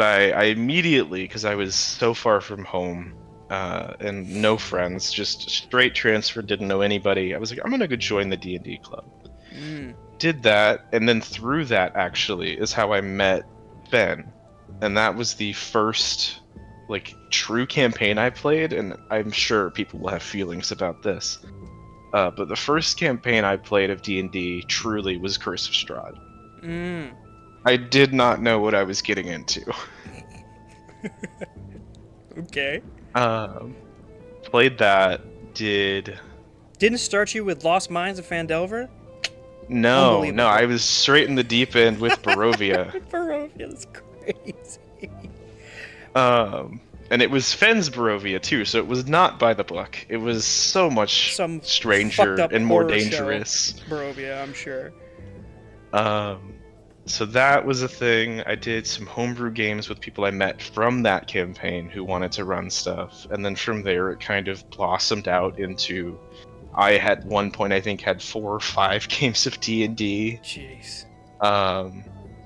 I immediately, because I was so far from home and no friends, just straight transfer, didn't know anybody. I was like, I'm gonna go join the D&D club. Did that, and then through that actually is how I met Ben, and that was the first like true campaign I played, and I'm sure people will have feelings about this. But the first campaign I played of D&D truly was Curse of Strahd. I did not know what I was getting into. Okay. Played that, Didn't start you with Lost Mines of Phandelver? No, I was straight in the deep end with Barovia. Barovia, that's crazy. And it was Fenn's Barovia too, so it was not by the book. It was so much stranger and more dangerous. Barovia, I'm sure. So that was a thing. I did some homebrew games with people I met from that campaign who wanted to run stuff, and then from there it kind of blossomed out into. I at one point I think had 4 or 5 games of D&D. Jeez.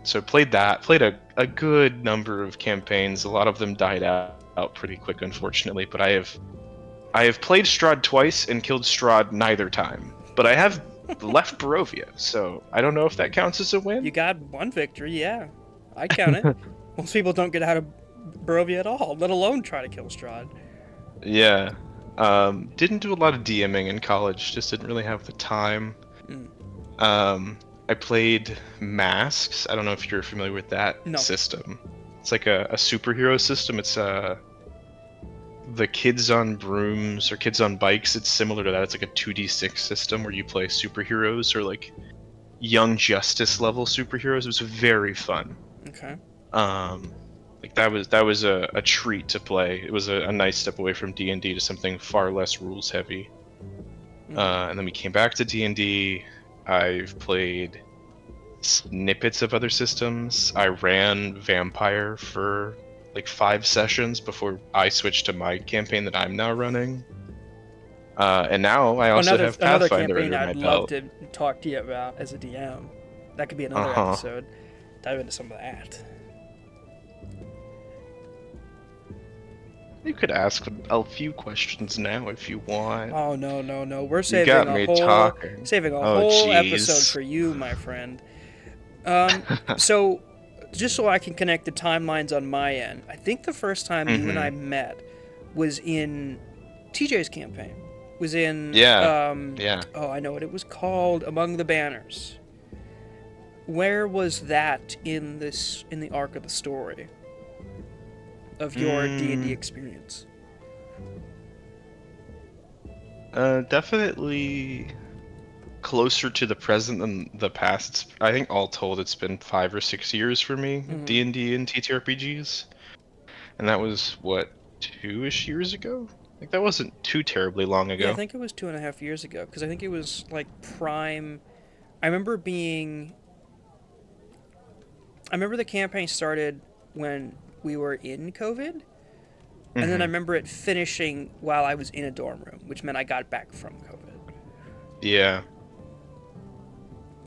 So played that. Played a good number of campaigns. A lot of them died out pretty quick, unfortunately. But I have played Strahd twice and killed Strahd neither time. But I have left Barovia, so I don't know if that counts as a win. You got one victory, yeah. I count it. Most people don't get out of Barovia at all, let alone try to kill Strahd. Yeah. Didn't do a lot of DMing in college. Just didn't really have the time. I played Masks. I don't know if you're familiar with that system. It's like a superhero system. It's the Kids on Brooms or Kids on Bikes. It's similar to that. It's like a 2d6 system where you play superheroes or like Young Justice level superheroes. It was very fun. Okay. Like that was a treat to play. It was a nice step away from D&D to something far less rules heavy. And then we came back to D&D. I've played snippets of other systems. I ran Vampire for like 5 sessions before I switched to my campaign that I'm now running. And now I also have Pathfinder under my belt. I'd love to talk to you about as a DM. That could be another episode. Dive into some of that. You could ask a few questions now if you want. Oh no! We're saving a whole episode for you, my friend. So, just so I can connect the timelines on my end, I think the first time you and I met was in TJ's campaign. Was in Oh, I know what it was called. Among the Banners. Where was that in the arc of the story of your D&D experience? Definitely closer to the present than the past. I think all told it's been 5 or 6 years for me, D&D and TTRPGs. And that was, what, 2-ish years ago? Like, that wasn't too terribly long ago. Yeah, I think it was 2.5 years ago, because I think it was, like, prime... I remember the campaign started when we were in COVID, and then I remember it finishing while I was in a dorm room, which meant I got back from COVID. Yeah.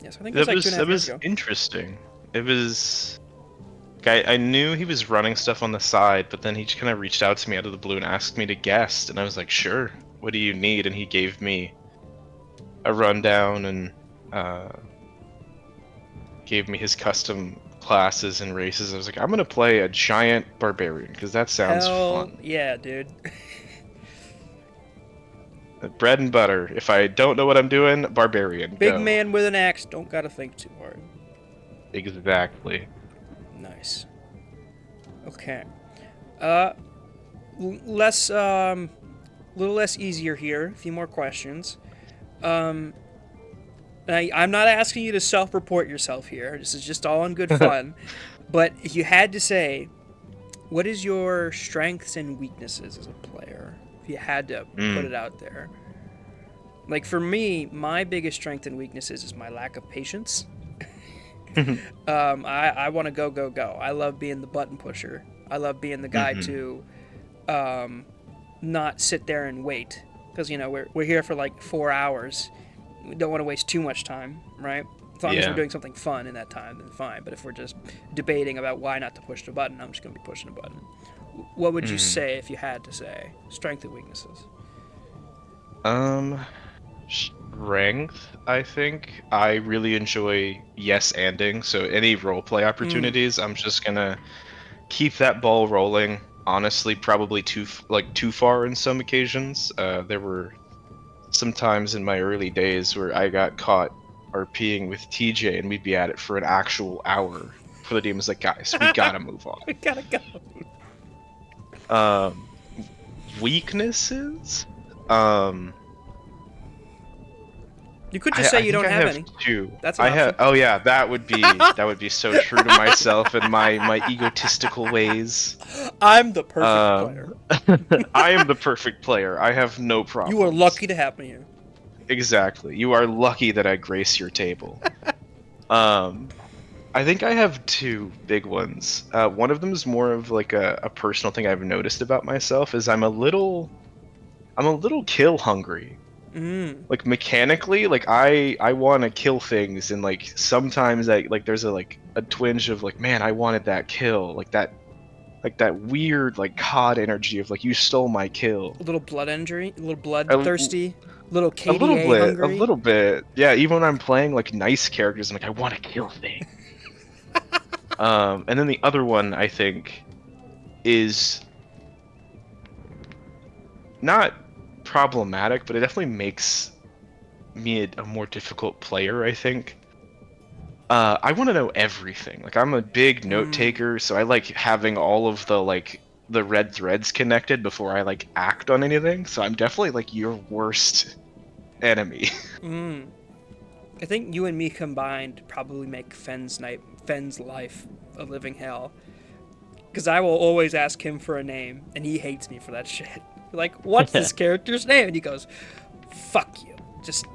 Yes, I think it was like 2.5 years ago. It was interesting. It was... I knew he was running stuff on the side, but then he just kind of reached out to me out of the blue and asked me to guest, and I was like, sure, what do you need? And he gave me a rundown and gave me his custom classes and races. I was like, I'm gonna play a giant barbarian because that sounds fun. Yeah, dude. Bread and butter. If I don't know what I'm doing, barbarian. Big man with an axe. Don't gotta think too hard. Exactly. Nice. Okay. Little less easier here. A few more questions. I'm not asking you to self-report yourself here. This is just all in good fun. But if you had to say, what is your strengths and weaknesses as a player? If you had to put it out there. Like, for me, my biggest strength and weaknesses is my lack of patience. I want to go. I love being the button pusher. I love being the guy to not sit there and wait. Because, you know, we're here for like 4 hours. We don't want to waste too much time, right? As long as we're doing something fun in that time, then fine. But if we're just debating about why not to push the button, I'm just going to be pushing the button. What would you say if you had to say? Strength and weaknesses. Strength, I think. I really enjoy yes-anding, so any roleplay opportunities, I'm just gonna keep that ball rolling. Honestly, probably too far in some occasions. There were some times in my early days where I got caught RPing with TJ, and we'd be at it for an actual hour. For the DM was like, guys, we gotta move on. We gotta go. Weaknesses? You could just say you don't have any. Two. That's an option. Oh yeah, that would be so true to myself and my egotistical ways. I'm the perfect player. I am the perfect player. I have no problem. You are lucky to have me here. Exactly. You are lucky that I grace your table. I I think I have two big ones. One of them is more of like a personal thing I've noticed about myself is I'm a little kill hungry. Like mechanically, like I want to kill things, and like sometimes I like there's a twinge of like, man, I wanted that kill, like that weird like COD energy of like you stole my kill. A little blood injury, a little A, bloodthirsty, a little a little KDA bit, a hungry. little bit. Yeah, even when I'm playing like nice characters, I'm like I want to kill things. And then the other one I think is not problematic, but it definitely makes me a more difficult player, I think. I want to know everything. Like I'm a big note taker, so I like having all of the red threads connected before I like act on anything. So I'm definitely like your worst enemy. I think you and me combined probably make Fenn's life a living hell. Because I will always ask him for a name, and he hates me for that shit. Like, what's this character's name? And he goes, fuck you. Just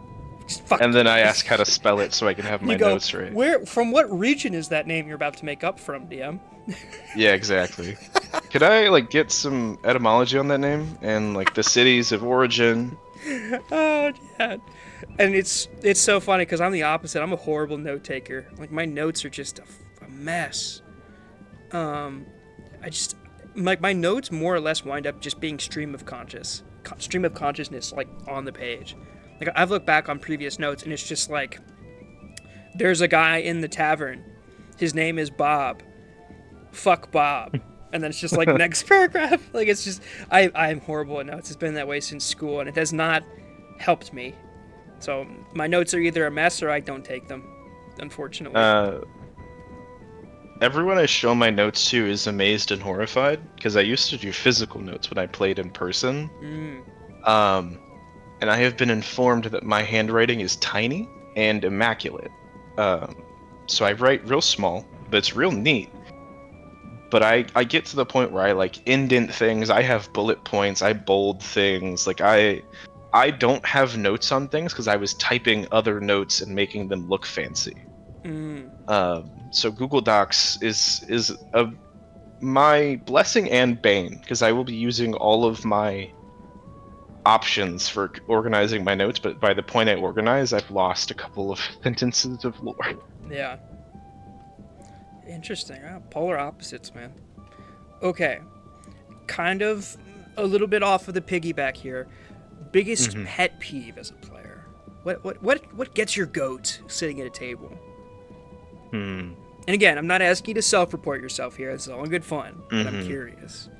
fuck And you. then I ask how to spell it so I can have my You go, notes right. from what region is that name you're about to make up from, DM? Yeah, exactly. Could I like get some etymology on that name and like the cities of origin? Oh, yeah. And it's so funny because I'm the opposite. I'm a horrible note taker. Like, my notes are just a mess. My notes more or less wind up just being stream of consciousness, like, on the page. Like, I've looked back on previous notes, and it's just like, there's a guy in the tavern. His name is Bob. Fuck Bob. And then it's just like, next paragraph. Like, it's just, I'm horrible at notes. It's been that way since school, and it has not helped me. So, my notes are either a mess or I don't take them, unfortunately. Everyone I show my notes to is amazed and horrified because I used to do physical notes when I played in person. And I have been informed that my handwriting is tiny and immaculate. So I write real small, but it's real neat. But I get to the point where I like indent things. I have bullet points. I bold things. Like I don't have notes on things because I was typing other notes and making them look fancy. So Google Docs is my blessing and bane because I will be using all of my options for organizing my notes, but by the point I organize, I've lost a couple of sentences of lore. Yeah. Interesting. Yeah, polar opposites, man. Okay. Kind of a little bit off of the piggyback here. Biggest pet peeve as a player. What gets your goat sitting at a table? And again, I'm not asking you to self-report yourself here. It's all in good fun. But I'm curious.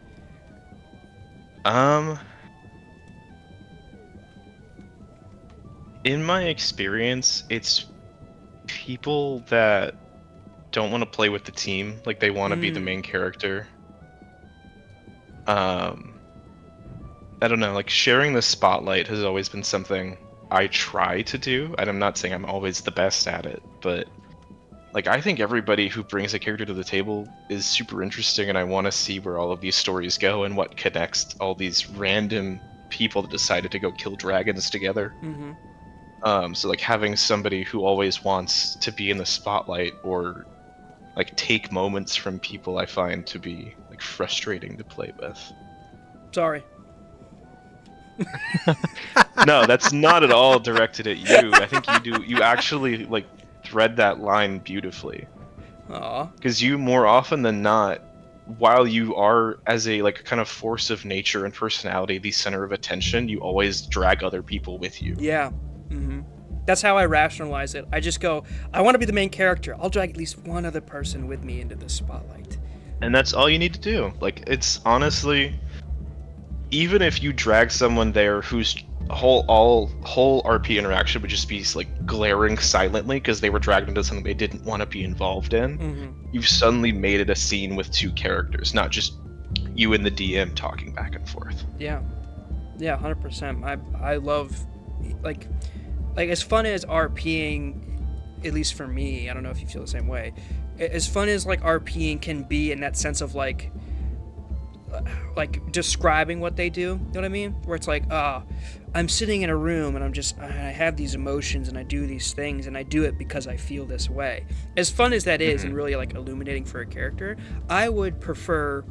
In my experience, it's people that don't want to play with the team. Like they want to be the main character. I don't know. Like sharing the spotlight has always been something I try to do, and I'm not saying I'm always the best at it, but like I think everybody who brings a character to the table is super interesting, and I want to see where all of these stories go and what connects all these random people that decided to go kill dragons together. So like having somebody who always wants to be in the spotlight or like take moments from people, I find to be like frustrating to play with. Sorry. No, that's not at all directed at you. I think you actually like thread that line beautifully. Aw. Because you more often than not, while you are as a like kind of force of nature and personality the center of attention, you always drag other people with you. Yeah. That's how I rationalize it. I just go, I want to be the main character. I'll drag at least one other person with me into the spotlight. And that's all you need to do. Like, it's honestly, even if you drag someone there whose whole RP interaction would just be like glaring silently because they were dragged into something they didn't want to be involved in, you've suddenly made it a scene with two characters, not just you and the DM talking back and forth. Yeah, 100%. I love, like as fun as RPing, at least for me, I don't know if you feel the same way, as fun as like RPing can be in that sense of like like describing what they do. You know what I mean? Where it's like, I'm sitting in a room and I have these emotions and I do these things and I do it because I feel this way. As fun as that is and really like illuminating for a character, I would prefer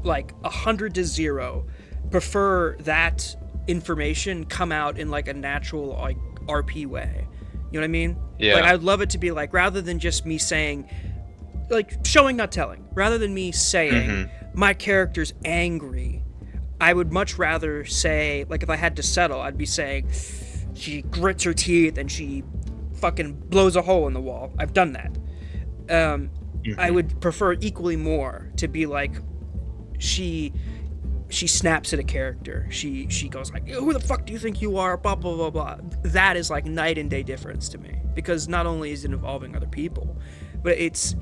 like 100 to 0. Prefer that information come out in like a natural like RP way. You know what I mean? Yeah. Like I'd love it to be like, rather than just me saying, like showing not telling, rather than me saying my character's angry, I would much rather say, like if I had to settle, I'd be saying she grits her teeth and she fucking blows a hole in the wall. I've done that. I would prefer equally more to be like she snaps at a character. She goes like, who the fuck do you think you are? Blah blah blah blah. That is like night and day difference to me, because not only is it involving other people, but it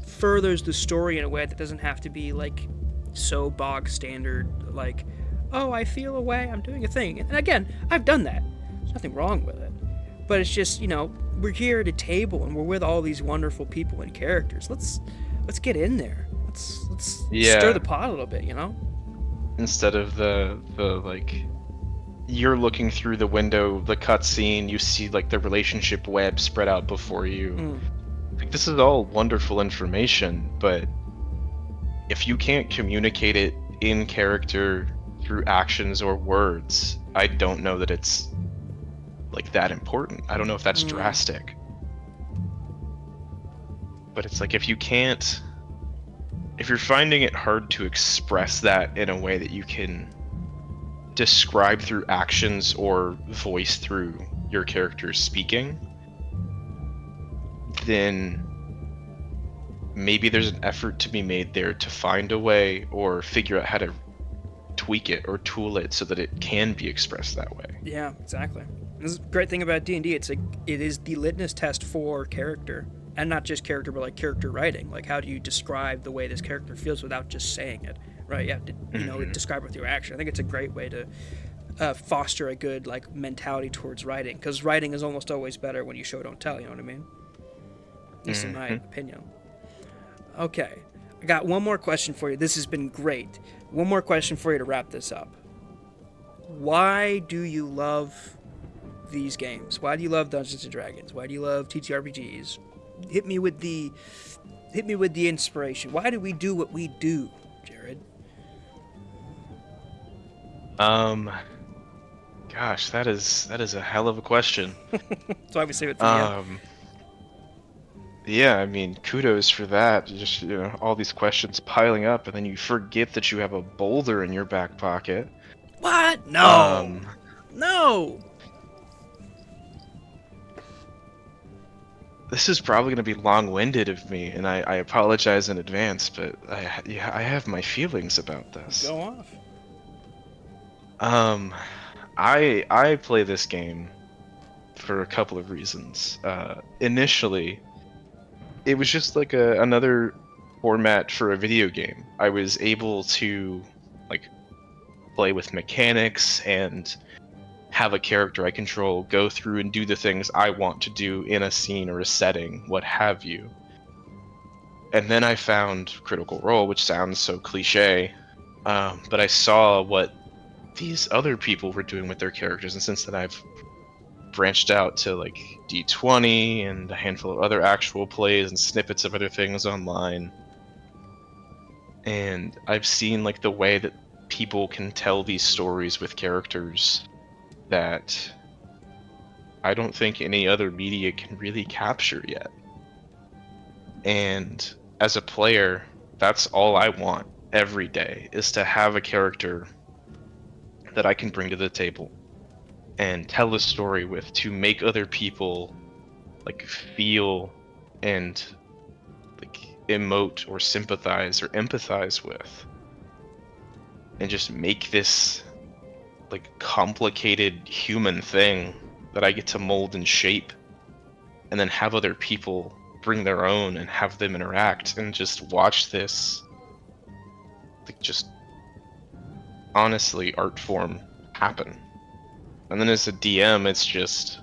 furthers the story in a way that doesn't have to be like so bog standard, like, oh, I feel a way, I'm doing a thing. And again, I've done that. There's nothing wrong with it. But it's just, we're here at a table and we're with all these wonderful people and characters. Let's get in there. Let's stir the pot a little bit, Instead of the like, you're looking through the window, the cutscene, you see like the relationship web spread out before you. Like, this is all wonderful information, but if you can't communicate it in character through actions or words, I don't know that it's like that important. I don't know if that's drastic. But it's like, if you're finding it hard to express that in a way that you can describe through actions or voice through your character speaking, then maybe there's an effort to be made there to find a way or figure out how to tweak it or tool it so that it can be expressed that way. Yeah, exactly. This is the great thing about D&D. It's like, it is the litmus test for character, and not just character, but like character writing. Like, how do you describe the way this character feels without just saying it, right? You have to, describe it with your action. I think it's a great way to foster a good like mentality towards writing, because writing is almost always better when you show don't tell. You know what I mean? At least in my opinion. Okay, I got one more question for you. This has been great. One more question for you to wrap this up. Why do you love these games? Why do you love Dungeons and Dragons? Why do you love TTRPGs? Hit me with the inspiration. Why do we do what we do, Jared? Gosh, that is a hell of a question. That's why we save it for you. Yeah, I mean, kudos for that. Just, all these questions piling up, and then you forget that you have a boulder in your back pocket. What? No. No. This is probably going to be long-winded of me, and I apologize in advance, but I have my feelings about this. Go off. I play this game for a couple of reasons. Initially, it was just like another format for a video game. I was able to like play with mechanics and have a character I control go through and do the things I want to do in a scene or a setting, what have you. And then I found Critical Role, which sounds so cliche, but I saw what these other people were doing with their characters, and since then I've branched out to like D20 and a handful of other actual plays and snippets of other things online. And I've seen like the way that people can tell these stories with characters that I don't think any other media can really capture yet. And as a player, that's all I want every day, is to have a character that I can bring to the table and tell a story with, to make other people like feel and like emote or sympathize or empathize with, and just make this like complicated human thing that I get to mold and shape, and then have other people bring their own and have them interact and just watch this like just honestly art form happen. And then as a DM, it's just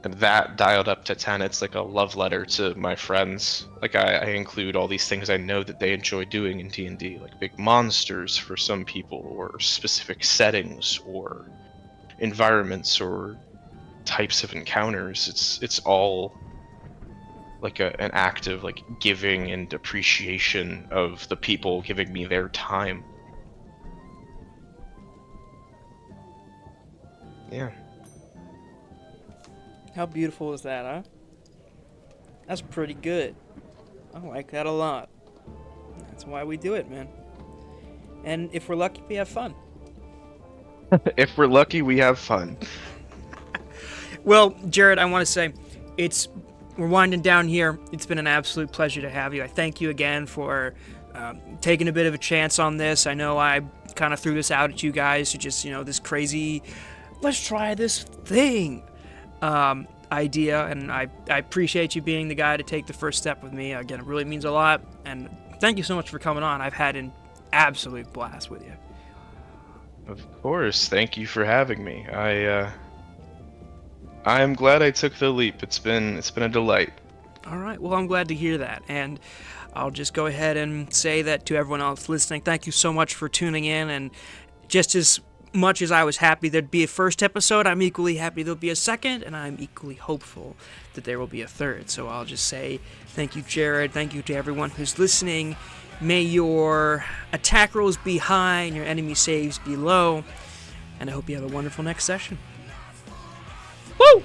And that dialed up to 10, it's like a love letter to my friends. Like I include all these things I know that they enjoy doing in D&D, like big monsters for some people, or specific settings, or environments, or types of encounters. It's all like an act of like giving and appreciation of the people giving me their time. Yeah. How beautiful is that, huh? That's pretty good. I like that a lot. That's why we do it, man. And if we're lucky, we have fun. If we're lucky, we have fun. Well, Jared, I want to say, we're winding down here. It's been an absolute pleasure to have you. I thank you again for taking a bit of a chance on this. I know I kind of threw this out at you guys to just, this crazy, let's try this thing idea, and I appreciate you being the guy to take the first step with me. Again, it really means a lot, and thank you so much for coming on. I've had an absolute blast with you. Of course, thank you for having me. I am glad I took the leap. It's been a delight. All right, well, I'm glad to hear that, and I'll just go ahead and say that to everyone else listening, thank you so much for tuning in, and just as much as I was happy there'd be a first episode, I'm equally happy there'll be a second, and I'm equally hopeful that there will be a third. So I'll just say thank you, Jared. Thank you to everyone who's listening. May your attack rolls be high and your enemy saves be low. And I hope you have a wonderful next session. Woo!